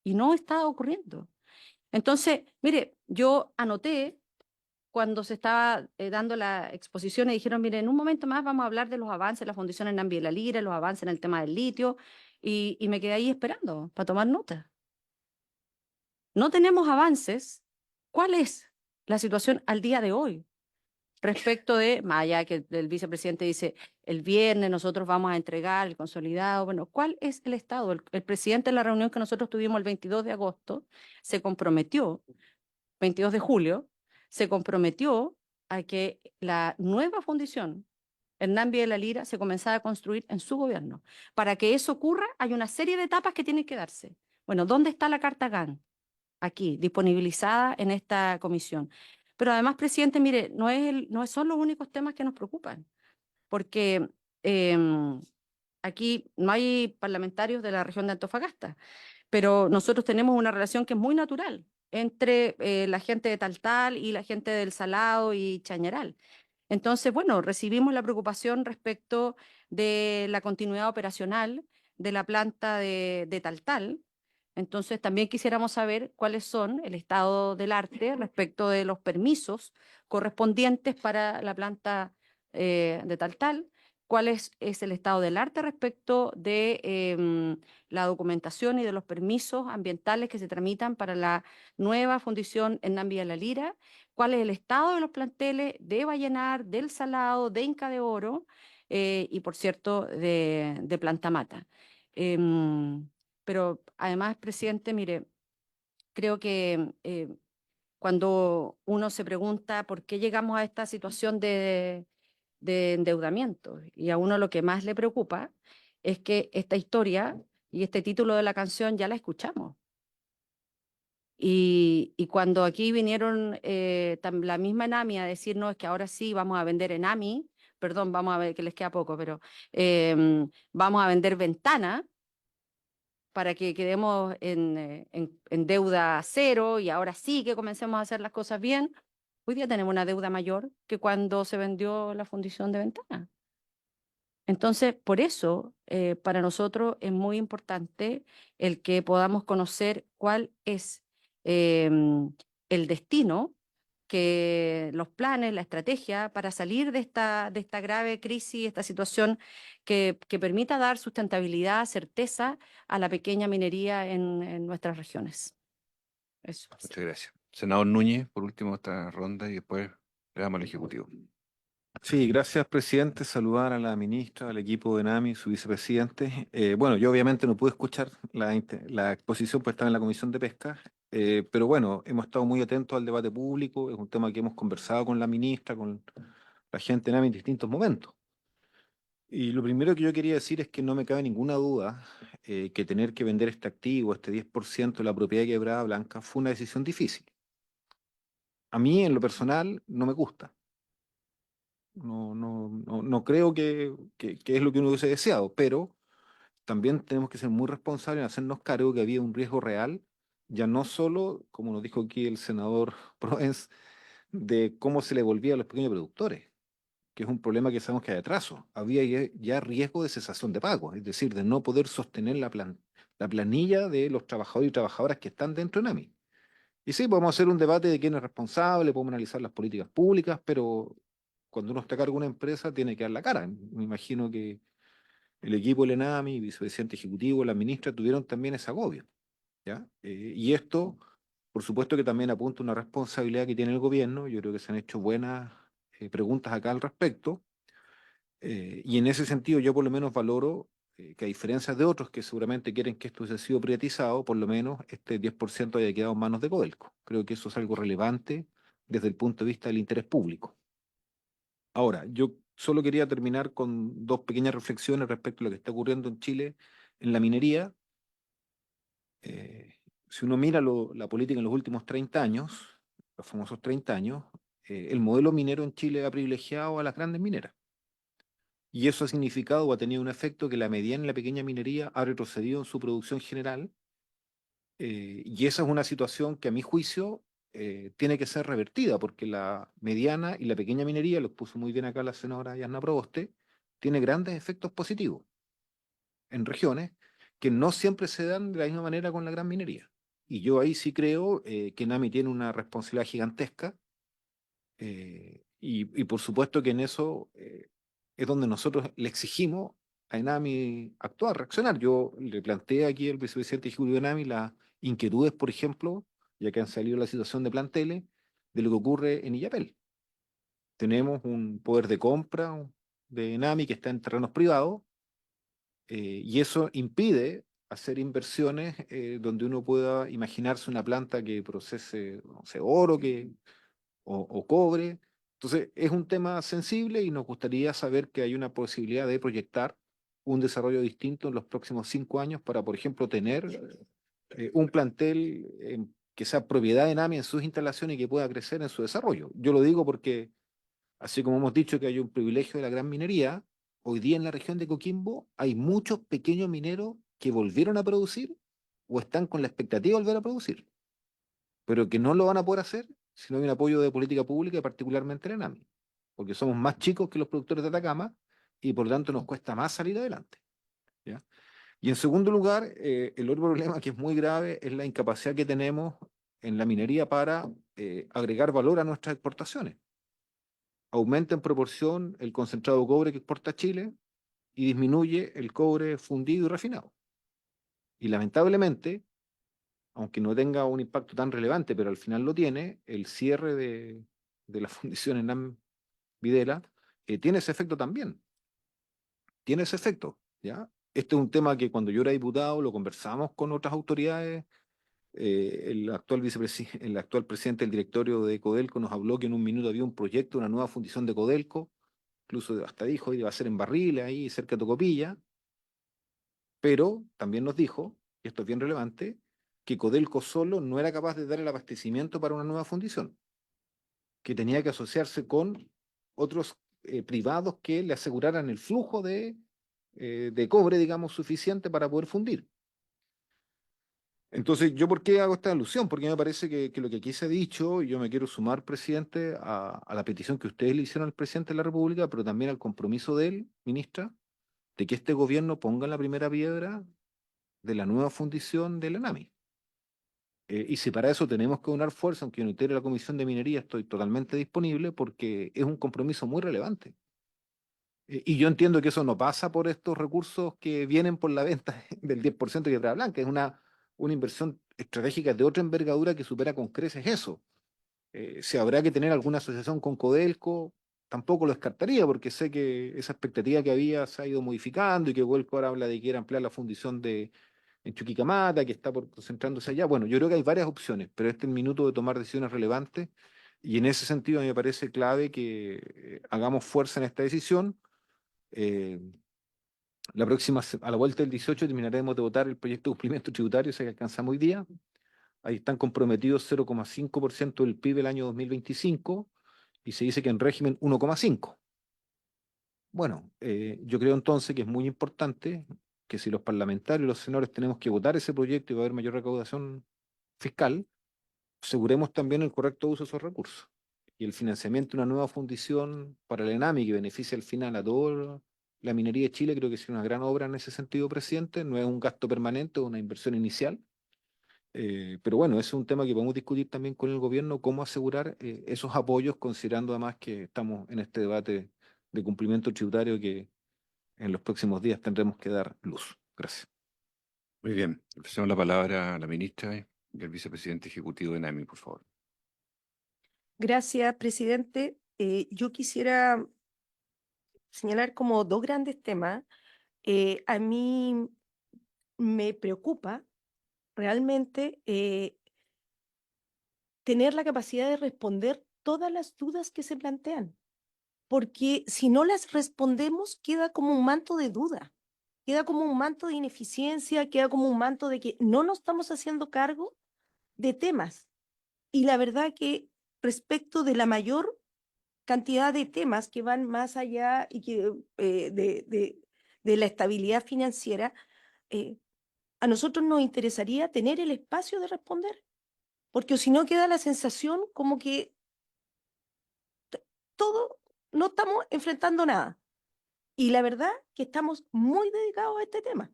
Y no está ocurriendo. Entonces, mire, yo anoté cuando se estaba dando la exposición y dijeron, mire, en un momento más vamos a hablar de los avances de la Fundación Hernán La Lira, los avances en el tema del litio, y me quedé ahí esperando para tomar nota. No tenemos avances. ¿Cuál es la situación al día de hoy? Respecto de, más allá que el vicepresidente dice, el viernes nosotros vamos a entregar el consolidado, bueno, ¿cuál es el estado? El presidente en la reunión que nosotros tuvimos el 22 de agosto se comprometió, 22 de julio, se comprometió a que la nueva fundición Hernán La Lira se comenzara a construir en su gobierno. Para que eso ocurra, hay una serie de etapas que tienen que darse. Bueno, ¿dónde está la carta GAN? Aquí, disponibilizada en esta comisión. Pero además, presidente, mire, no son los únicos temas que nos preocupan, porque aquí no hay parlamentarios de la región de Antofagasta, pero nosotros tenemos una relación que es muy natural entre la gente de Taltal y la gente del Salado y Chañaral. Entonces, bueno, recibimos la preocupación respecto de la continuidad operacional de la planta de Taltal. Entonces, también quisiéramos saber cuáles son el estado del arte respecto de los permisos correspondientes para la planta de Taltal, cuál es el estado del arte respecto de la documentación y de los permisos ambientales que se tramitan para la nueva fundición Hernán La Lira, cuál es el estado de los planteles de Vallenar, del Salado, de Inca de Oro y, por cierto, de Planta Mata. Pero además, presidente, mire, creo que cuando uno se pregunta por qué llegamos a esta situación de endeudamiento y a uno lo que más le preocupa es que esta historia y este título de la canción ya la escuchamos. Y cuando aquí vinieron la misma Enami a decirnos es que ahora sí vamos a vender Enami, perdón, vamos a ver que les queda poco, pero vamos a vender Ventana para que quedemos en deuda cero y ahora sí que comencemos a hacer las cosas bien. Hoy día tenemos una deuda mayor que cuando se vendió la fundición de Ventana. Entonces, por eso, para nosotros es muy importante el que podamos conocer cuál es el destino, que los planes, la estrategia para salir de esta grave crisis, esta situación que permita dar sustentabilidad, certeza a la pequeña minería en nuestras regiones. Eso. Muchas gracias. Senador Núñez, por último, esta ronda y después le damos al Ejecutivo. Sí, gracias, presidente. Saludar a la ministra, al equipo de NAMI, su vicepresidente. Bueno, yo obviamente no pude escuchar la exposición, pues estaba en la Comisión de Pesca, pero bueno, hemos estado muy atentos al debate público. Es un tema que hemos conversado con la ministra, con la gente de NAMI en distintos momentos. Y lo primero que yo quería decir es que no me cabe ninguna duda que tener que vender este activo, este 10% de la propiedad de Quebrada Blanca, fue una decisión difícil. A mí, en lo personal, no me gusta. No creo que es lo que uno hubiese deseado, pero también tenemos que ser muy responsables en hacernos cargo que había un riesgo real, ya no solo, como nos dijo aquí el senador Proens, de cómo se le volvía a los pequeños productores, que es un problema que sabemos que hay atraso. Había ya riesgo de cesación de pago, es decir, de no poder sostener la planilla de los trabajadores y trabajadoras que están dentro de NAMI. Y sí, podemos hacer un debate de quién es responsable, podemos analizar las políticas públicas, pero cuando uno está a cargo de una empresa tiene que dar la cara. Me imagino que el equipo del ENAMI, vicepresidente ejecutivo, la ministra tuvieron también ese agobio, ¿ya? Y esto, por supuesto que también apunta a una responsabilidad que tiene el gobierno. Yo creo que se han hecho buenas preguntas acá al respecto. Y en ese sentido yo por lo menos valoro que a diferencia de otros que seguramente quieren que esto haya sido privatizado, por lo menos este 10% haya quedado en manos de Codelco. Creo que eso es algo relevante desde el punto de vista del interés público. Ahora, yo Solo quería terminar con dos pequeñas reflexiones respecto a lo que está ocurriendo en Chile en la minería. Si uno mira la política en los últimos 30 años, los famosos 30 años, el modelo minero en Chile ha privilegiado a las grandes mineras. Y eso ha significado o ha tenido un efecto que la mediana y la pequeña minería ha retrocedido en su producción general. Y esa es una situación que a mi juicio tiene que ser revertida, porque la mediana y la pequeña minería, lo puso muy bien acá la senadora Yasna Proboste, tiene grandes efectos positivos en regiones que no siempre se dan de la misma manera con la gran minería. Y yo ahí sí creo que NAMI tiene una responsabilidad gigantesca y por supuesto que en eso es donde nosotros le exigimos a ENAMI actuar, reaccionar. Yo le planteé aquí al vicepresidente ejecutivo de ENAMI las inquietudes, por ejemplo, ya que han salido la situación de planteles, de lo que ocurre en Illapel. Tenemos un poder de compra de ENAMI que está en terrenos privados y eso impide hacer inversiones donde uno pueda imaginarse una planta que procese, no sé, oro o cobre. Entonces, es un tema sensible y nos gustaría saber que hay una posibilidad de proyectar un desarrollo distinto en los próximos 5 años para, por ejemplo, tener un plantel que sea propiedad de NAMI en sus instalaciones y que pueda crecer en su desarrollo. Yo lo digo porque, así como hemos dicho que hay un privilegio de la gran minería, hoy día en la región de Coquimbo hay muchos pequeños mineros que volvieron a producir o están con la expectativa de volver a producir, pero que no lo van a poder hacer si no hay un apoyo de política pública y particularmente en ENAMI, porque somos más chicos que los productores de Atacama y por lo tanto nos cuesta más salir adelante. ¿Ya? Y en segundo lugar, el otro problema que es muy grave es la incapacidad que tenemos en la minería para agregar valor a nuestras exportaciones. Aumenta en proporción el concentrado de cobre que exporta Chile y disminuye el cobre fundido y refinado. Y lamentablemente, aunque no tenga un impacto tan relevante, pero al final lo tiene, el cierre de la fundición en Videla tiene ese efecto también. Tiene ese efecto, ¿ya? Este es un tema que cuando yo era diputado lo conversamos con otras autoridades. El actual presidente del directorio de Codelco nos habló que en un minuto había un proyecto, una nueva fundición de Codelco, incluso hasta dijo que iba a ser en Barriles, ahí cerca de Tocopilla, pero también nos dijo, y esto es bien relevante, que Codelco solo no era capaz de dar el abastecimiento para una nueva fundición, que tenía que asociarse con otros privados que le aseguraran el flujo de cobre, digamos, suficiente para poder fundir. Entonces, ¿yo por qué hago esta alusión? Porque me parece que lo que aquí se ha dicho, y yo me quiero sumar, presidente, a la petición que ustedes le hicieron al presidente de la República, pero también al compromiso de él, ministra, de que este gobierno ponga la primera piedra de la nueva fundición de la NAMI. Y si para eso tenemos que donar fuerza, aunque yo no integre la Comisión de Minería, estoy totalmente disponible porque es un compromiso muy relevante. Y yo entiendo que eso no pasa por estos recursos que vienen por la venta del 10% de Tierra Blanca, es una inversión estratégica de otra envergadura que supera con creces eso. Si habrá que tener alguna asociación con Codelco, tampoco lo descartaría, porque sé que esa expectativa que había se ha ido modificando y que Codelco ahora habla de que quiere ampliar la fundición en Chuquicamata, que está concentrándose allá. Bueno, yo creo que hay varias opciones, pero este es el minuto de tomar decisiones relevantes y en ese sentido a mí me parece clave que hagamos fuerza en esta decisión. Eh, a la vuelta del 18 terminaremos de votar el proyecto de cumplimiento tributario, ese que alcanzamos hoy día. Ahí están comprometidos 0,5% del PIB el año 2025 y se dice que en régimen 1,5%. Bueno, yo creo entonces que es muy importante que si los parlamentarios y los senadores tenemos que votar ese proyecto y va a haber mayor recaudación fiscal, aseguremos también el correcto uso de esos recursos. Y el financiamiento de una nueva fundición para el ENAMI que beneficia al final a toda la minería de Chile, creo que es una gran obra en ese sentido, presidente. No es un gasto permanente, es una inversión inicial. Pero bueno, ese es un tema que podemos discutir también con el gobierno, cómo asegurar esos apoyos, considerando además que estamos en este debate de cumplimiento tributario que en los próximos días tendremos que dar luz. Gracias. Muy bien. Le pasamos la palabra a la ministra y al vicepresidente ejecutivo de NAMI, por favor. Gracias, presidente. Yo quisiera señalar como dos grandes temas. A mí me preocupa realmente tener la capacidad de responder todas las dudas que se plantean, porque si no las respondemos queda como un manto de duda, queda como un manto de ineficiencia, queda como un manto de que no nos estamos haciendo cargo de temas. Y la verdad que respecto de la mayor cantidad de temas que van más allá y que, de la estabilidad financiera, a nosotros nos interesaría tener el espacio de responder, porque si no queda la sensación como que todo, no estamos enfrentando nada. Y la verdad que estamos muy dedicados a este tema,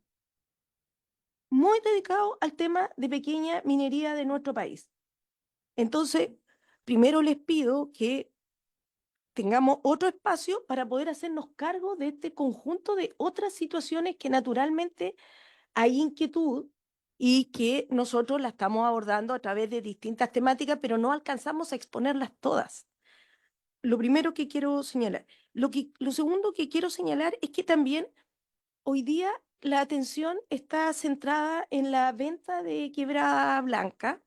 muy dedicados al tema de pequeña minería de nuestro país. Entonces, primero les pido que tengamos otro espacio para poder hacernos cargo de este conjunto de otras situaciones que naturalmente hay inquietud y que nosotros la estamos abordando a través de distintas temáticas, pero no alcanzamos a exponerlas todas. Lo primero que quiero señalar. Lo segundo que quiero señalar es que también hoy día la atención está centrada en la venta de Quebrada Blanca.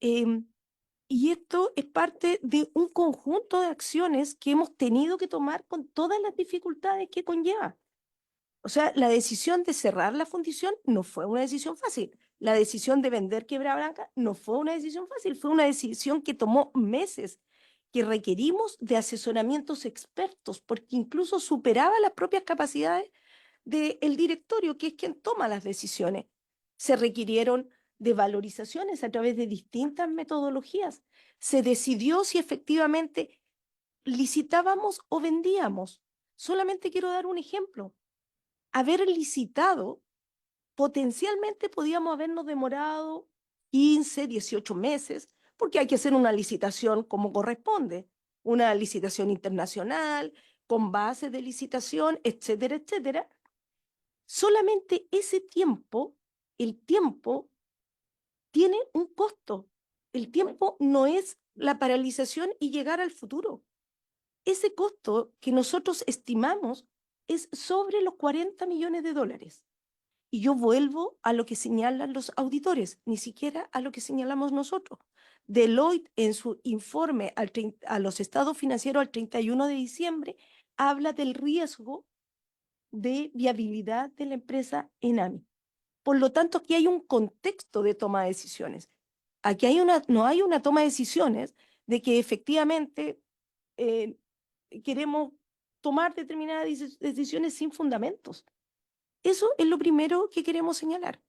Y esto es parte de un conjunto de acciones que hemos tenido que tomar con todas las dificultades que conlleva. O sea, la decisión de cerrar la fundición no fue una decisión fácil. La decisión de vender Quebrada Blanca no fue una decisión fácil, fue una decisión que tomó meses, que requerimos de asesoramientos expertos, porque incluso superaba las propias capacidades del directorio, que es quien toma las decisiones. Se requirieron de valorizaciones a través de distintas metodologías. Se decidió si efectivamente licitábamos o vendíamos. Solamente quiero dar un ejemplo. Haber licitado, potencialmente podíamos habernos demorado 15, 18 meses, porque hay que hacer una licitación como corresponde, una licitación internacional, con base de licitación, etcétera, etcétera. Solamente ese tiempo, el tiempo tiene un costo. El tiempo no es la paralización y llegar al futuro. Ese costo que nosotros estimamos es sobre los 40 millones de dólares. Y yo vuelvo a lo que señalan los auditores, ni siquiera a lo que señalamos nosotros. Deloitte, en su informe a los estados financieros al 31 de diciembre, habla del riesgo de viabilidad de la empresa Enami. Por lo tanto, aquí hay un contexto de toma de decisiones. Aquí no hay una toma de decisiones de que efectivamente queremos tomar determinadas decisiones sin fundamentos. Eso es lo primero que queremos señalar.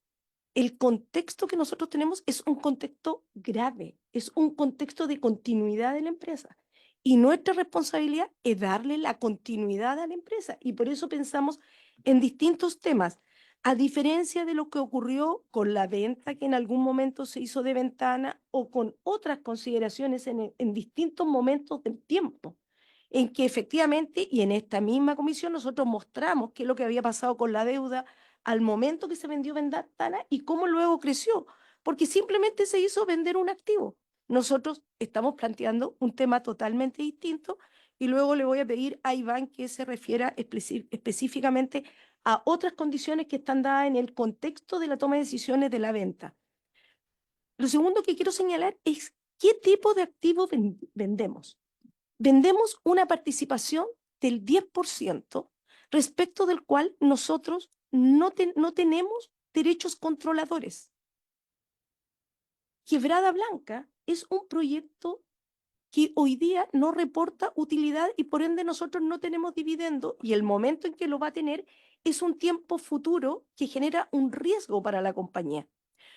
El contexto que nosotros tenemos es un contexto grave, es un contexto de continuidad de la empresa. Y nuestra responsabilidad es darle la continuidad a la empresa. Y por eso pensamos en distintos temas. A diferencia de lo que ocurrió con la venta que en algún momento se hizo de ventana o con otras consideraciones en distintos momentos del tiempo, en que efectivamente, y en esta misma comisión, nosotros mostramos qué es lo que había pasado con la deuda al momento que se vendió Ventana y cómo luego creció, porque simplemente se hizo vender un activo. Nosotros estamos planteando un tema totalmente distinto y luego le voy a pedir a Iván que se refiera específicamente a otras condiciones que están dadas en el contexto de la toma de decisiones de la venta. Lo segundo que quiero señalar es qué tipo de activo vendemos. Vendemos una participación del 10% respecto del cual nosotros no tenemos derechos controladores. Quebrada Blanca es un proyecto que hoy día no reporta utilidad y por ende nosotros no tenemos dividendo y el momento en que lo va a tener es un tiempo futuro que genera un riesgo para la compañía.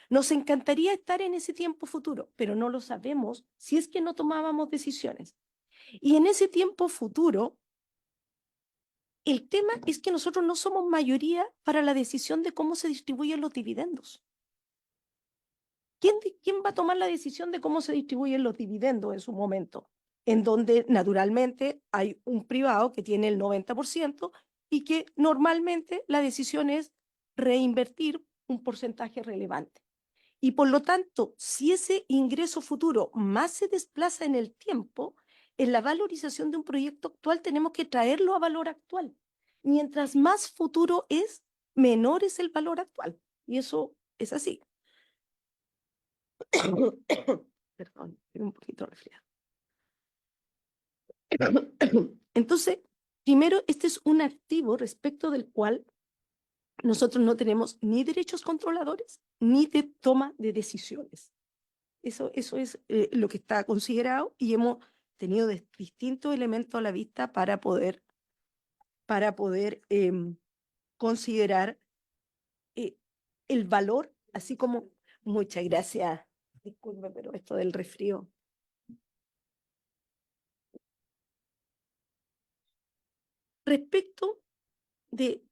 Nos encantaría estar en ese tiempo futuro, pero no lo sabemos si es que no tomábamos decisiones. Y en ese tiempo futuro, el tema es que nosotros no somos mayoría para la decisión de cómo se distribuyen los dividendos. ¿Quién va a tomar la decisión de cómo se distribuyen los dividendos en su momento? En donde naturalmente hay un privado que tiene el 90% y que normalmente la decisión es reinvertir un porcentaje relevante. Y por lo tanto, si ese ingreso futuro más se desplaza en el tiempo, en la valorización de un proyecto actual tenemos que traerlo a valor actual. Mientras más futuro es, menor es el valor actual. Y eso es así. Perdón, tengo un poquito de resfriado. Entonces, primero, este es un activo respecto del cual nosotros no tenemos ni derechos controladores ni de toma de decisiones. Eso es lo que está considerado y hemos tenido distintos elementos a la vista para poder considerar el valor, así como, muchas gracias, disculpe, pero esto del resfrío. Respecto de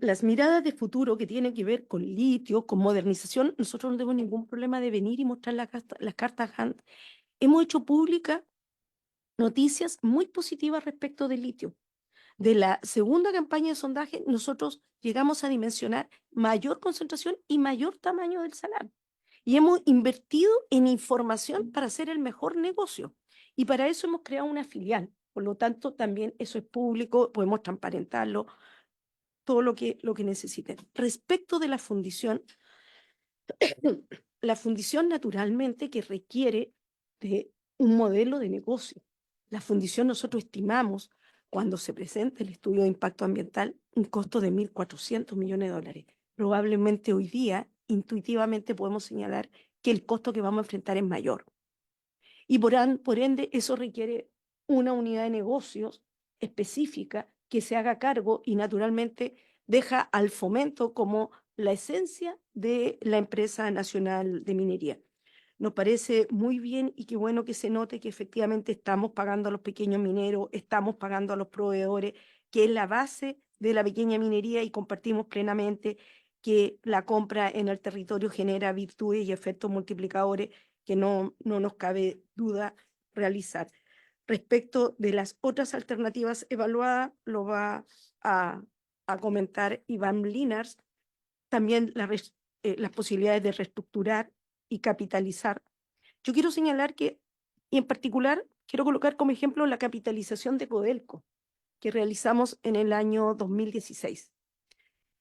las miradas de futuro que tienen que ver con litio, con modernización, nosotros no tenemos ningún problema de venir y mostrar las cartas Hunt. Hemos hecho pública noticias muy positivas respecto del litio. De la segunda campaña de sondaje, nosotros llegamos a dimensionar mayor concentración y mayor tamaño del salar. Y hemos invertido en información para hacer el mejor negocio. Y para eso hemos creado una filial. Por lo tanto, también eso es público, podemos transparentarlo, todo lo que necesiten. Respecto de la fundición naturalmente que requiere de un modelo de negocio. La fundición nosotros estimamos, cuando se presenta el estudio de impacto ambiental, un costo de 1.400 millones de dólares. Probablemente hoy día, intuitivamente podemos señalar que el costo que vamos a enfrentar es mayor. Y por ende, eso requiere una unidad de negocios específica que se haga cargo y naturalmente deja al fomento como la esencia de la empresa nacional de minería. Nos parece muy bien y qué bueno que se note que efectivamente estamos pagando a los pequeños mineros, estamos pagando a los proveedores, que es la base de la pequeña minería y compartimos plenamente que la compra en el territorio genera virtudes y efectos multiplicadores que no nos cabe duda realizar. Respecto de las otras alternativas evaluadas, lo va a comentar Iván Linares, también las posibilidades de reestructurar y capitalizar. Yo quiero señalar que, y en particular, quiero colocar como ejemplo la capitalización de Codelco, que realizamos en el año 2016.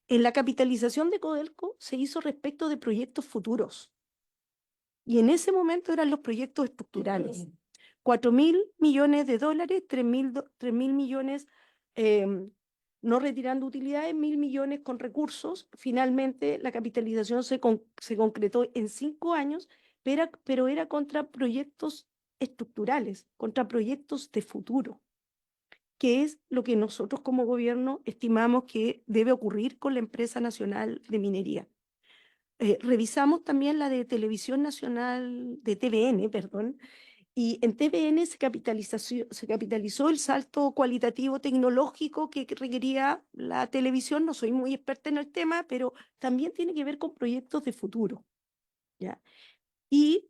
En la capitalización de Codelco se hizo respecto de proyectos futuros. Y en ese momento eran los proyectos estructurales. 4.000 millones de dólares, 3.000 millones no retirando utilidades, 1.000 millones con recursos. Finalmente, la capitalización se concretó en 5 años, pero era contra proyectos estructurales, contra proyectos de futuro, que es lo que nosotros como gobierno estimamos que debe ocurrir con la Empresa Nacional de Minería. Revisamos también la de Televisión Nacional, de TVN, perdón, y en TVN se capitalizó el salto cualitativo tecnológico que requería la televisión. No soy muy experta en el tema, pero también tiene que ver con proyectos de futuro, ¿ya? Y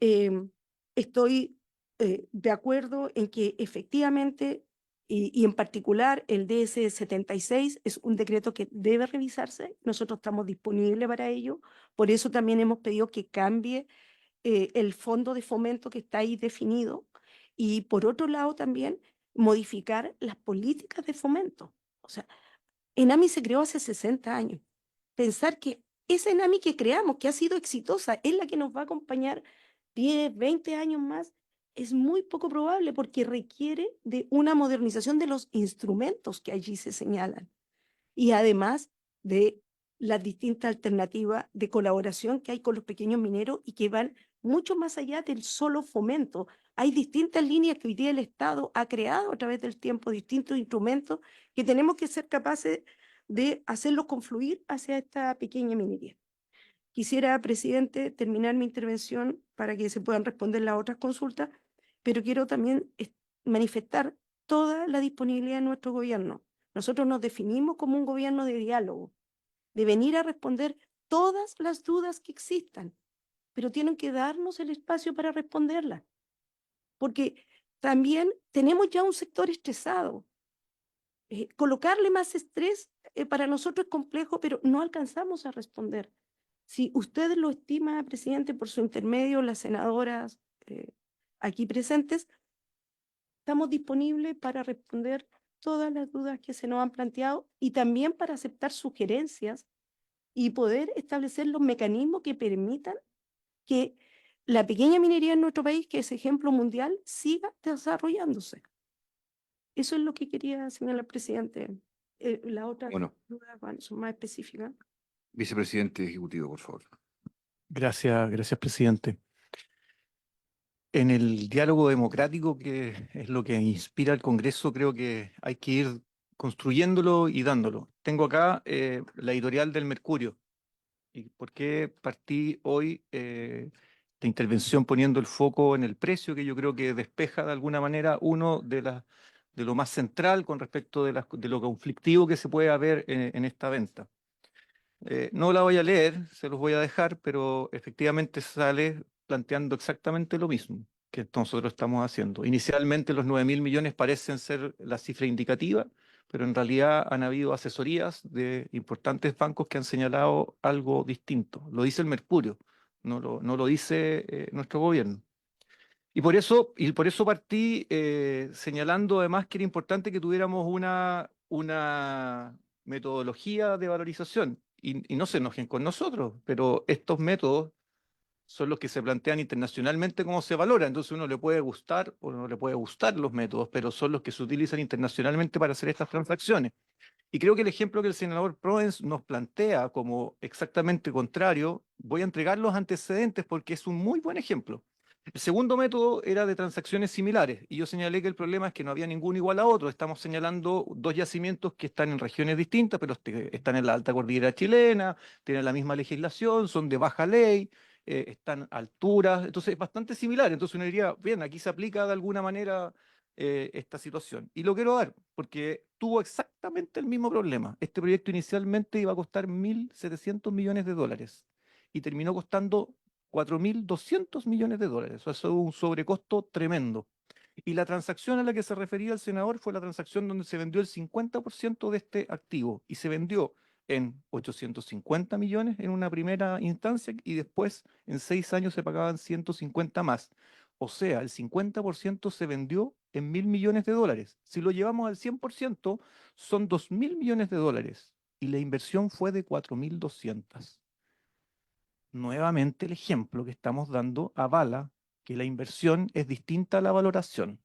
estoy de acuerdo en que efectivamente, y en particular el DS 76 es un decreto que debe revisarse. Nosotros estamos disponibles para ello. Por eso también hemos pedido que cambie el fondo de fomento que está ahí definido y por otro lado también modificar las políticas de fomento. O sea, ENAMI se creó hace 60 años. Pensar que esa ENAMI que creamos, que ha sido exitosa, es la que nos va a acompañar 10, 20 años más, es muy poco probable porque requiere de una modernización de los instrumentos que allí se señalan y además de las distintas alternativas de colaboración que hay con los pequeños mineros y que van mucho más allá del solo fomento. Hay distintas líneas que hoy día el Estado ha creado a través del tiempo, distintos instrumentos que tenemos que ser capaces de hacerlos confluir hacia esta pequeña minería. Quisiera, presidente, terminar mi intervención para que se puedan responder las otras consultas, pero quiero también manifestar toda la disponibilidad de nuestro gobierno. Nosotros nos definimos como un gobierno de diálogo, de venir a responder todas las dudas que existan, pero tienen que darnos el espacio para responderlas, porque también tenemos ya un sector estresado. Colocarle más estrés para nosotros es complejo, pero no alcanzamos a responder. Si usted lo estima, presidente, por su intermedio, las senadoras aquí presentes, estamos disponibles para responder todas las dudas que se nos han planteado y también para aceptar sugerencias y poder establecer los mecanismos que permitan que la pequeña minería en nuestro país, que es ejemplo mundial, siga desarrollándose. Eso es lo que quería señalar, presidente. Las otras Bueno, dudas son más específicas. vicepresidente ejecutivo, por favor. Gracias, presidente. En el diálogo democrático, que es lo que inspira al Congreso, creo que hay que ir construyéndolo y dándolo. Tengo acá la editorial del Mercurio. ¿Y por qué partí hoy esta intervención poniendo el foco en el precio, que yo creo que despeja de alguna manera uno de lo más central con respecto de lo conflictivo que se puede haber en esta venta? No la voy a leer, se los voy a dejar, pero efectivamente sale planteando exactamente lo mismo que nosotros estamos haciendo. Inicialmente los 9.000 millones parecen ser la cifra indicativa, pero en realidad han habido asesorías de importantes bancos que han señalado algo distinto. Lo dice el Mercurio, no lo dice nuestro gobierno. Y por eso partí señalando además que era importante que tuviéramos una metodología de valorización. Y no se enojen con nosotros, pero estos métodos son los que se plantean internacionalmente cómo se valora. Entonces uno le puede gustar o no le puede gustar los métodos, pero son los que se utilizan internacionalmente para hacer estas transacciones. Y creo que el ejemplo que el senador Proens nos plantea como exactamente contrario, voy a entregar los antecedentes porque es un muy buen ejemplo. El segundo método era de transacciones similares y yo señalé que el problema es que no había ninguno igual a otro. Estamos señalando dos yacimientos que están en regiones distintas, pero están en la alta cordillera chilena, tienen la misma legislación, son de baja ley, están a alturas, entonces es bastante similar. Entonces uno diría, bien, aquí se aplica de alguna manera esta situación. Y lo quiero dar porque tuvo exactamente el mismo problema. Este proyecto inicialmente iba a costar 1.700 millones de dólares y terminó costando 4.200 millones de dólares. Eso es un sobrecosto tremendo. Y la transacción a la que se refería el senador fue la transacción donde se vendió el 50% de este activo y se vendió en 850 millones en una primera instancia y después en 6 años se pagaban 150 más. O sea, el 50% se vendió en 1.000 millones de dólares. Si lo llevamos al 100%, son 2.000 millones de dólares y la inversión fue de 4.200. Nuevamente el ejemplo que estamos dando avala que la inversión es distinta a la valoración.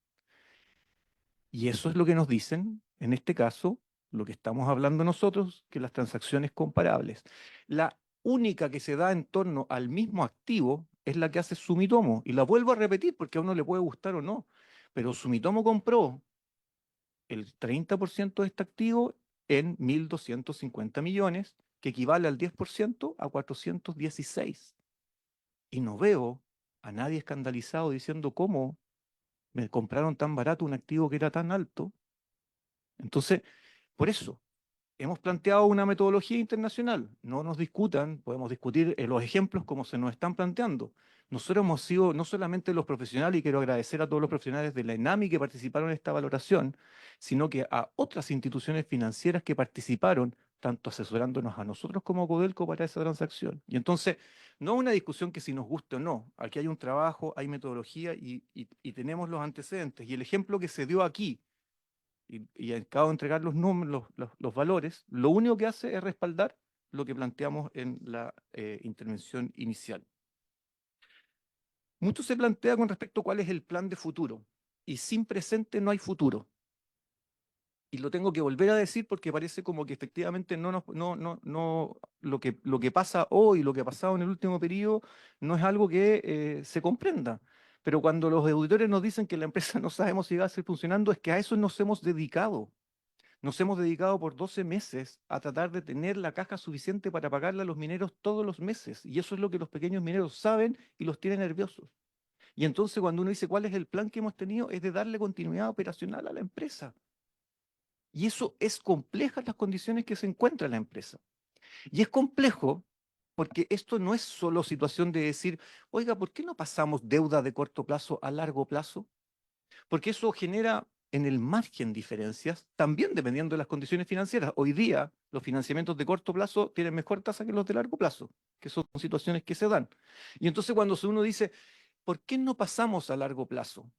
Y eso es lo que nos dicen, en este caso, lo que estamos hablando nosotros, que las transacciones comparables. La única que se da en torno al mismo activo es la que hace Sumitomo. Y la vuelvo a repetir porque a uno le puede gustar o no. Pero Sumitomo compró el 30% de este activo en 1.250 millones, que equivale al 10% a 416. Y no veo a nadie escandalizado diciendo cómo me compraron tan barato un activo que era tan alto. Entonces, por eso, hemos planteado una metodología internacional. No nos discutan, podemos discutir los ejemplos como se nos están planteando. Nosotros hemos sido no solamente los profesionales, y quiero agradecer a todos los profesionales de la ENAMI que participaron en esta valoración, sino que a otras instituciones financieras que participaron, tanto asesorándonos a nosotros como a Codelco para esa transacción. Y entonces, no una discusión que si nos guste o no. Aquí hay un trabajo, hay metodología y tenemos los antecedentes. Y el ejemplo que se dio aquí, y acabo de entregar los números, los valores, lo único que hace es respaldar lo que planteamos en la intervención inicial. Mucho se plantea con respecto a cuál es el plan de futuro, y sin presente no hay futuro. Y lo tengo que volver a decir porque parece como que efectivamente lo que pasa hoy, lo que ha pasado en el último periodo, no es algo que se comprenda. Pero cuando los auditores nos dicen que la empresa no sabemos si va a seguir funcionando, es que a eso nos hemos dedicado. Nos hemos dedicado por 12 meses a tratar de tener la caja suficiente para pagarle a los mineros todos los meses. Y eso es lo que los pequeños mineros saben y los tiene nerviosos. Y entonces cuando uno dice cuál es el plan que hemos tenido, es de darle continuidad operacional a la empresa. Y eso es compleja las condiciones que se encuentra la empresa. Y es complejo porque esto no es solo situación de decir, oiga, ¿por qué no pasamos deuda de corto plazo a largo plazo? Porque eso genera en el margen diferencias, también dependiendo de las condiciones financieras. Hoy día los financiamientos de corto plazo tienen mejor tasa que los de largo plazo, que son situaciones que se dan. Y entonces cuando uno dice, ¿por qué no pasamos a largo plazo?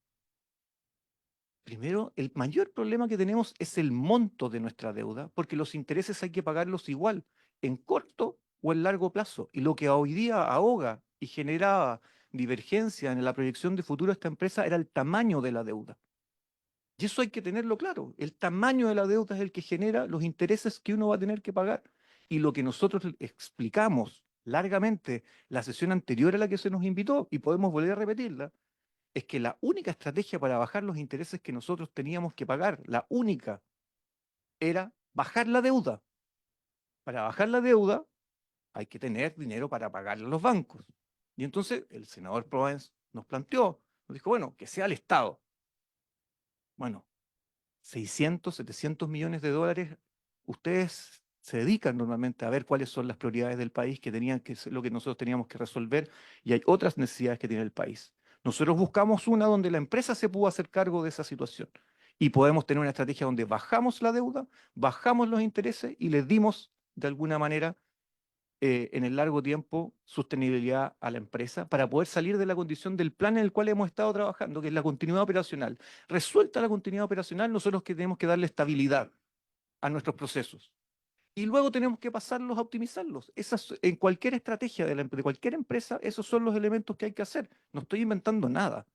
Primero, el mayor problema que tenemos es el monto de nuestra deuda, porque los intereses hay que pagarlos igual, en corto o en largo plazo. Y lo que hoy día ahoga y generaba divergencia en la proyección de futuro de esta empresa era el tamaño de la deuda. Y eso hay que tenerlo claro. El tamaño de la deuda es el que genera los intereses que uno va a tener que pagar. Y lo que nosotros explicamos largamente la sesión anterior a la que se nos invitó, y podemos volver a repetirla, es que la única estrategia para bajar los intereses que nosotros teníamos que pagar, la única, era bajar la deuda. Para bajar la deuda hay que tener dinero para pagarle a los bancos. Y entonces el senador Provence nos planteó, nos dijo, bueno, que sea el Estado. Bueno, 600, 700 millones de dólares, ustedes se dedican normalmente a ver cuáles son las prioridades del país que tenían que ser lo que nosotros teníamos que resolver y hay otras necesidades que tiene el país. Nosotros buscamos una donde la empresa se pudo hacer cargo de esa situación y podemos tener una estrategia donde bajamos la deuda, bajamos los intereses y les dimos de alguna manera en el largo tiempo sostenibilidad a la empresa para poder salir de la condición del plan en el cual hemos estado trabajando, que es la continuidad operacional. Resuelta la continuidad operacional, nosotros que tenemos que darle estabilidad a nuestros procesos. Y luego tenemos que pasarlos a optimizarlos. Esas, en cualquier estrategia de cualquier empresa, esos son los elementos que hay que hacer. No estoy inventando nada.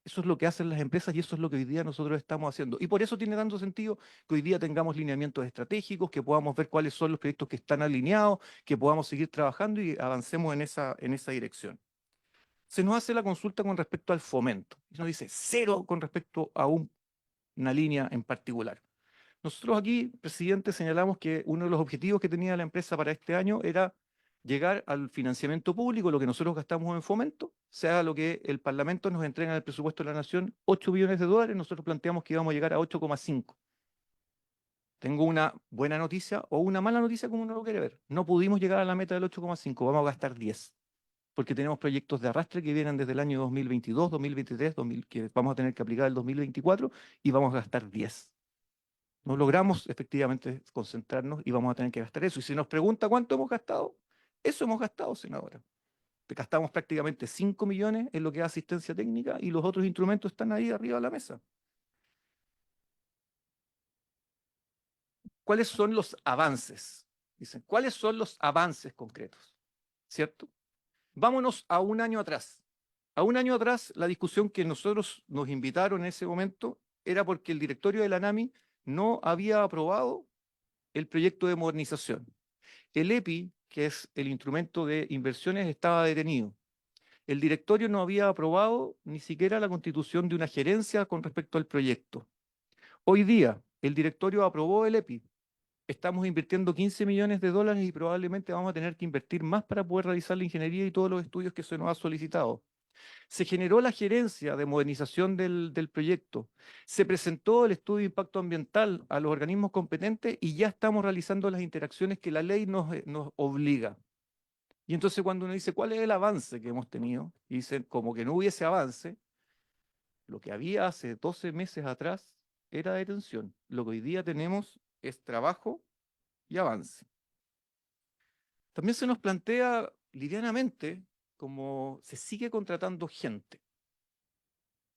Eso es lo que hacen las empresas y eso es lo que hoy día nosotros estamos haciendo. Y por eso tiene tanto sentido que hoy día tengamos lineamientos estratégicos, que podamos ver cuáles son los proyectos que están alineados, que podamos seguir trabajando y avancemos en esa dirección. Se nos hace la consulta con respecto al fomento. Y nos dice cero con respecto a una línea en particular. Nosotros aquí, presidente, señalamos que uno de los objetivos que tenía la empresa para este año era llegar al financiamiento público, lo que nosotros gastamos en fomento, sea lo que el Parlamento nos entrega en el presupuesto de la Nación, 8 billones de dólares, nosotros planteamos que íbamos a llegar a 8,5. Tengo una buena noticia o una mala noticia, como uno lo quiere ver. No pudimos llegar a la meta del 8,5, vamos a gastar 10, porque tenemos proyectos de arrastre que vienen desde el año 2022, 2023, que vamos a tener que aplicar el 2024 y vamos a gastar 10. No logramos efectivamente concentrarnos y vamos a tener que gastar eso. Y si nos pregunta cuánto hemos gastado, eso hemos gastado, senadora. Gastamos prácticamente 5 millones en lo que es asistencia técnica y los otros instrumentos están ahí arriba de la mesa. ¿Cuáles son los avances? Dicen, ¿cuáles son los avances concretos? ¿Cierto? Vámonos a un año atrás. A un año atrás, la discusión que nosotros nos invitaron en ese momento era porque el directorio de la ANAMI no había aprobado el proyecto de modernización. El EPI, que es el instrumento de inversiones, estaba detenido. El directorio no había aprobado ni siquiera la constitución de una gerencia con respecto al proyecto. Hoy día, el directorio aprobó el EPI. Estamos invirtiendo 15 millones de dólares y probablemente vamos a tener que invertir más para poder realizar la ingeniería y todos los estudios que se nos ha solicitado. Se generó la gerencia de modernización del proyecto. Se presentó el estudio de impacto ambiental a los organismos competentes y ya estamos realizando las interacciones que la ley nos obliga. Y entonces cuando uno dice, ¿cuál es el avance que hemos tenido? Y dicen, como que no hubiese avance, lo que había hace 12 meses atrás era detención. Lo que hoy día tenemos es trabajo y avance. También se nos plantea livianamente como se sigue contratando gente,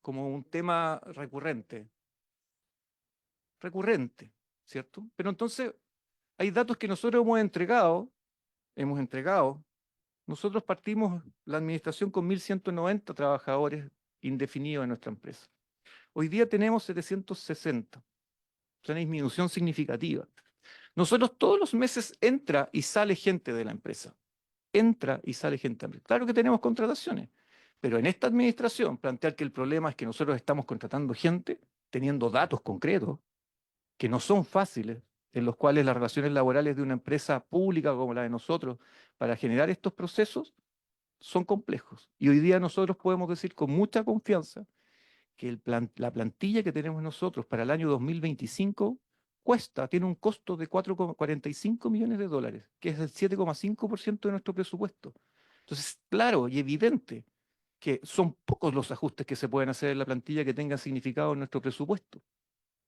como un tema recurrente, ¿cierto? Pero entonces hay datos que nosotros hemos entregado. Nosotros partimos la administración con 1.190 trabajadores indefinidos en nuestra empresa. Hoy día tenemos 760, una disminución significativa. Nosotros todos los meses entra y sale gente de la empresa. Entra y sale gente. Claro que tenemos contrataciones, pero en esta administración plantear que el problema es que nosotros estamos contratando gente teniendo datos concretos que no son fáciles, en los cuales las relaciones laborales de una empresa pública como la de nosotros para generar estos procesos son complejos. Y hoy día nosotros podemos decir con mucha confianza que la plantilla que tenemos nosotros para el año 2025 tiene un costo de 4,45 millones de dólares, que es el 7,5% de nuestro presupuesto. Entonces, claro y evidente que son pocos los ajustes que se pueden hacer en la plantilla que tengan significado en nuestro presupuesto,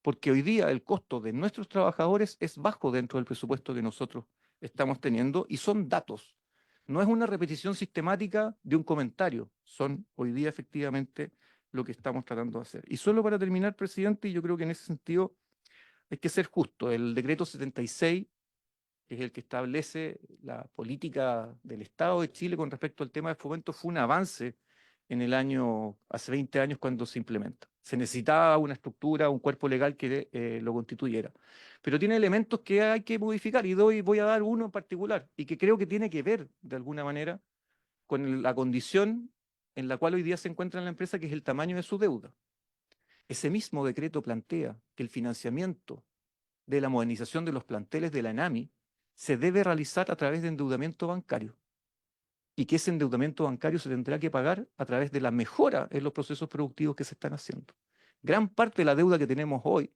porque hoy día el costo de nuestros trabajadores es bajo dentro del presupuesto que nosotros estamos teniendo y son datos. No es una repetición sistemática de un comentario, son hoy día efectivamente lo que estamos tratando de hacer. Y solo para terminar, presidente, y yo creo que en ese sentido hay que ser justo, el decreto 76, que es el que establece la política del Estado de Chile con respecto al tema de fomento, fue un avance hace 20 años cuando se implementa. Se necesitaba una estructura, un cuerpo legal que lo constituyera. Pero tiene elementos que hay que modificar y voy a dar uno en particular y que creo que tiene que ver de alguna manera con la condición en la cual hoy día se encuentra la empresa, que es el tamaño de su deuda. Ese mismo decreto plantea que el financiamiento de la modernización de los planteles de la ENAMI se debe realizar a través de endeudamiento bancario y que ese endeudamiento bancario se tendrá que pagar a través de la mejora en los procesos productivos que se están haciendo. Gran parte de la deuda que tenemos hoy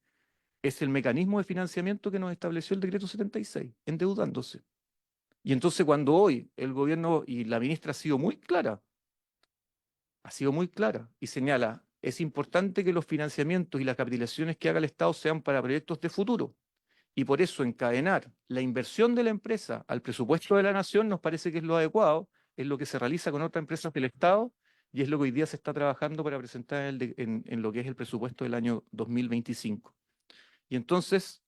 es el mecanismo de financiamiento que nos estableció el decreto 76, endeudándose. Y entonces cuando hoy el gobierno y la ministra ha sido muy clara y señala, es importante que los financiamientos y las capitalizaciones que haga el Estado sean para proyectos de futuro. Y por eso encadenar la inversión de la empresa al presupuesto de la nación nos parece que es lo adecuado, es lo que se realiza con otras empresas del Estado y es lo que hoy día se está trabajando para presentar en lo que es el presupuesto del año 2025. Y entonces,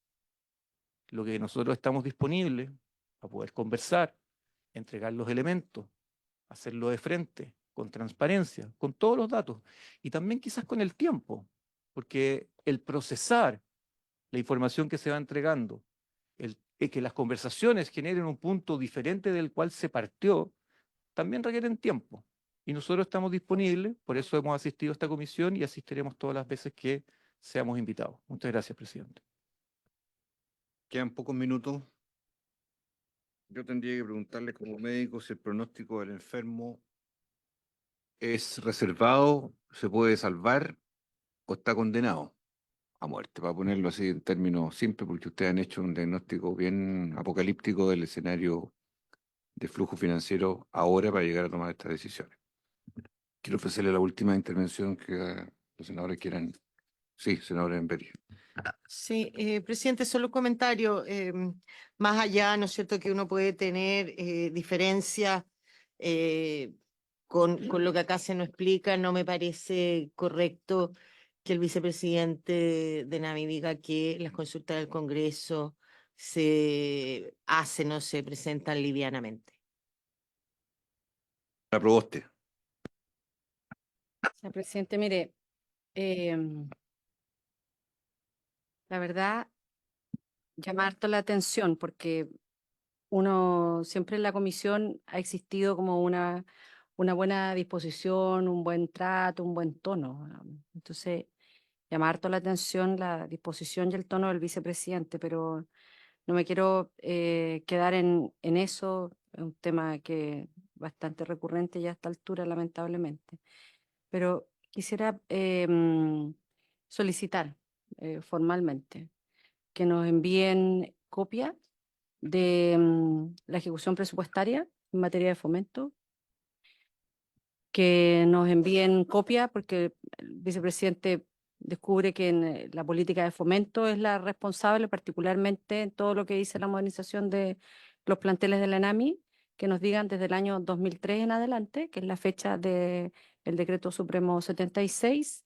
lo que nosotros estamos disponibles a poder conversar, entregar los elementos, hacerlo de frente, con transparencia, con todos los datos y también quizás con el tiempo, porque el procesar la información que se va entregando, que las conversaciones generen un punto diferente del cual se partió, también requieren tiempo. Y nosotros estamos disponibles, por eso hemos asistido a esta comisión y asistiremos todas las veces que seamos invitados. Muchas gracias, presidente. Quedan pocos minutos. Yo tendría que preguntarle como médico si el pronóstico del enfermo es reservado, se puede salvar o está condenado a muerte, para ponerlo así en términos simples, porque ustedes han hecho un diagnóstico bien apocalíptico del escenario de flujo financiero ahora para llegar a tomar estas decisiones. Quiero ofrecerle la última intervención que los senadores quieran. Sí, senador Emberi. Sí, presidente, solo un comentario. Más allá, ¿no es cierto?, que uno puede tener diferencias con lo que acá se nos explica, no me parece correcto que el vicepresidente de NAMI diga que las consultas del Congreso se hacen o se presentan livianamente. Aprobó usted. Señor presidente, mire, la verdad, llama harto la atención porque uno siempre en la comisión ha existido como una buena disposición, un buen trato, un buen tono. Entonces, llama harto la atención la disposición y el tono del vicepresidente, pero no me quiero quedar en eso, es un tema que es bastante recurrente ya a esta altura, lamentablemente. Pero quisiera solicitar formalmente que nos envíen copia de la ejecución presupuestaria en materia de fomento, que nos envíen copia porque el vicepresidente descubre que en la política de fomento es la responsable, particularmente en todo lo que dice la modernización de los planteles de la ENAMI, que nos digan desde el año 2003 en adelante, que es la fecha del Decreto Supremo 76,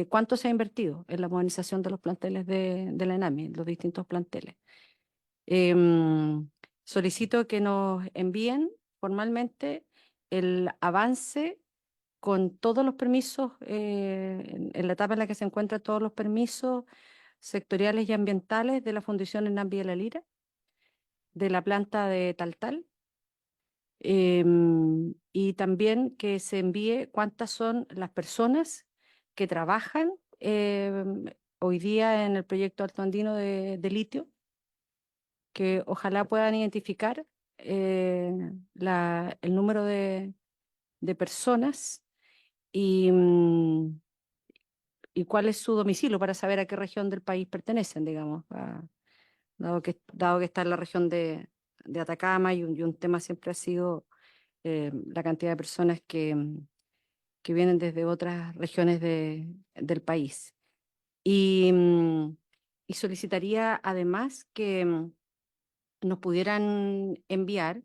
cuánto se ha invertido en la modernización de los planteles de la ENAMI, los distintos planteles. Solicito que nos envíen formalmente el avance con todos los permisos, en la etapa en la que se encuentran todos los permisos sectoriales y ambientales de la Fundación Enambi de la Lira, de la planta de Taltal, y también que se envíe cuántas son las personas que trabajan hoy día en el proyecto Alto Andino de litio, que ojalá puedan identificar el número de personas y cuál es su domicilio para saber a qué región del país pertenecen, digamos, dado que está en la región de Atacama y un tema siempre ha sido la cantidad de personas que vienen desde otras regiones del país. Y solicitaría además que nos pudieran enviar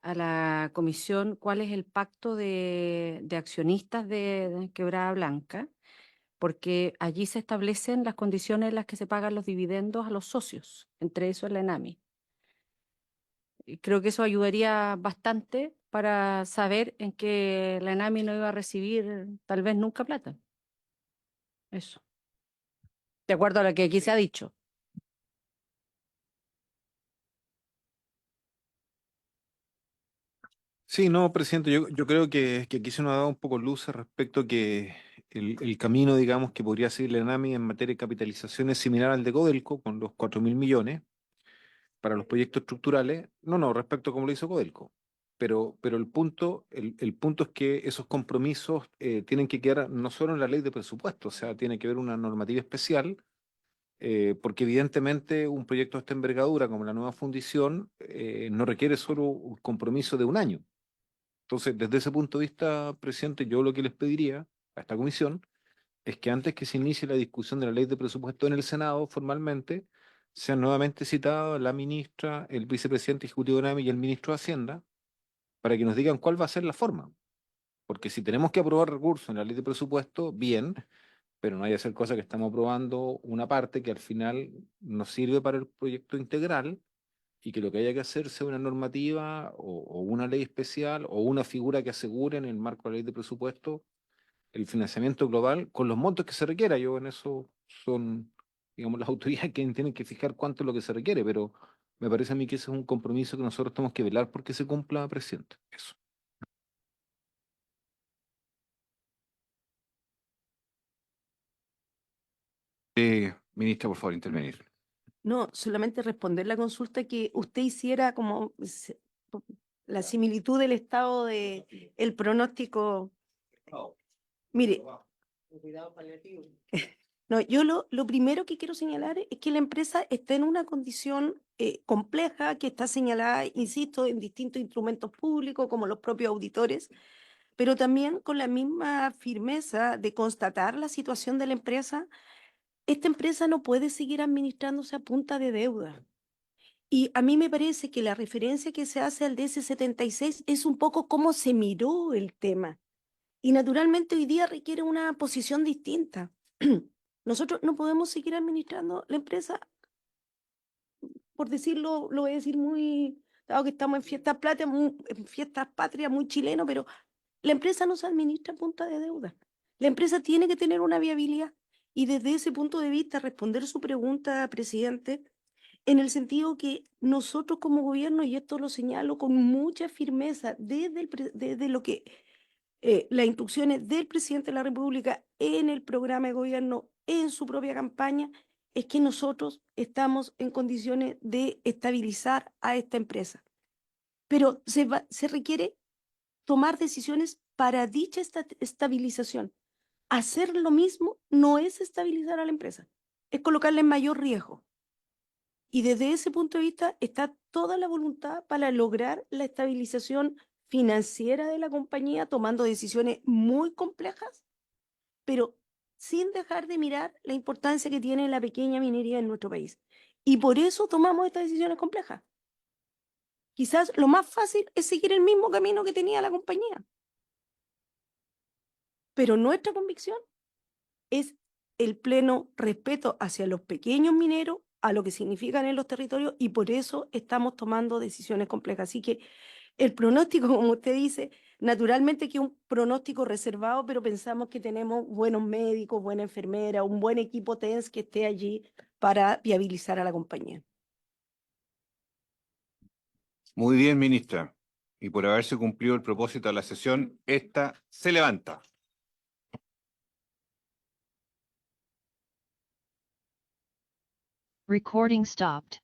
a la comisión cuál es el pacto de accionistas de Quebrada Blanca, porque allí se establecen las condiciones en las que se pagan los dividendos a los socios, entre eso la ENAMI. Y creo que eso ayudaría bastante para saber en que la ENAMI no iba a recibir tal vez nunca plata. Eso. De acuerdo a lo que aquí se ha dicho. Sí, no, presidente, yo creo que aquí se nos ha dado un poco luces respecto a que el camino, digamos, que podría seguir la ENAMI en materia de capitalización es similar al de Codelco, con los 4.000 millones para los proyectos estructurales. No, respecto a cómo lo hizo Codelco. Pero el punto es que esos compromisos tienen que quedar no solo en la ley de presupuesto, o sea, tiene que haber una normativa especial, porque evidentemente un proyecto de esta envergadura como la nueva fundición no requiere solo un compromiso de un año. Entonces, desde ese punto de vista, presidente, yo lo que les pediría a esta comisión es que antes que se inicie la discusión de la ley de presupuesto en el Senado formalmente, sean nuevamente citados la ministra, el vicepresidente ejecutivo de NAMI y el ministro de Hacienda para que nos digan cuál va a ser la forma. Porque si tenemos que aprobar recursos en la ley de presupuesto, bien, pero no hay que hacer cosas que estamos aprobando una parte que al final nos sirve para el proyecto integral y que lo que haya que hacer sea una normativa o una ley especial o una figura que asegure en el marco de la ley de presupuesto el financiamiento global con los montos que se requiera. Yo en eso son, digamos, las autoridades que tienen que fijar cuánto es lo que se requiere, pero me parece a mí que ese es un compromiso que nosotros tenemos que velar porque se cumpla, presidente. Eso. Ministra, por favor, intervenir. No, solamente responder la consulta que usted hiciera como la similitud del estado de el pronóstico. Mire, Cuidado paliativo. no, yo lo primero que quiero señalar es que la empresa está en una condición compleja que está señalada, insisto, en distintos instrumentos públicos como los propios auditores, pero también con la misma firmeza de constatar la situación de la empresa. Esta empresa no puede seguir administrándose a punta de deuda. Y a mí me parece que la referencia que se hace al DS-76 es un poco cómo se miró el tema. Y naturalmente hoy día requiere una posición distinta. Nosotros no podemos seguir administrando la empresa, por decirlo, lo voy a decir muy, dado que estamos en fiestas plata, en fiestas patrias muy chileno, pero la empresa no se administra a punta de deuda. La empresa tiene que tener una viabilidad. Y desde ese punto de vista, responder su pregunta, presidente, en el sentido que nosotros como gobierno, y esto lo señalo con mucha firmeza, desde lo que las instrucciones del presidente de la República en el programa de gobierno, en su propia campaña, es que nosotros estamos en condiciones de estabilizar a esta empresa. Pero se requiere tomar decisiones para dicha estabilización. Hacer lo mismo no es estabilizar a la empresa, es colocarla en mayor riesgo. Y desde ese punto de vista está toda la voluntad para lograr la estabilización financiera de la compañía, tomando decisiones muy complejas, pero sin dejar de mirar la importancia que tiene la pequeña minería en nuestro país. Y por eso tomamos estas decisiones complejas. Quizás lo más fácil es seguir el mismo camino que tenía la compañía. Pero nuestra convicción es el pleno respeto hacia los pequeños mineros, a lo que significan en los territorios, y por eso estamos tomando decisiones complejas. Así que el pronóstico, como usted dice, naturalmente que es un pronóstico reservado, pero pensamos que tenemos buenos médicos, buena enfermera, un buen equipo TENS que esté allí para viabilizar a la compañía. Muy bien, ministra. Y por haberse cumplido el propósito de la sesión, esta se levanta. Recording stopped.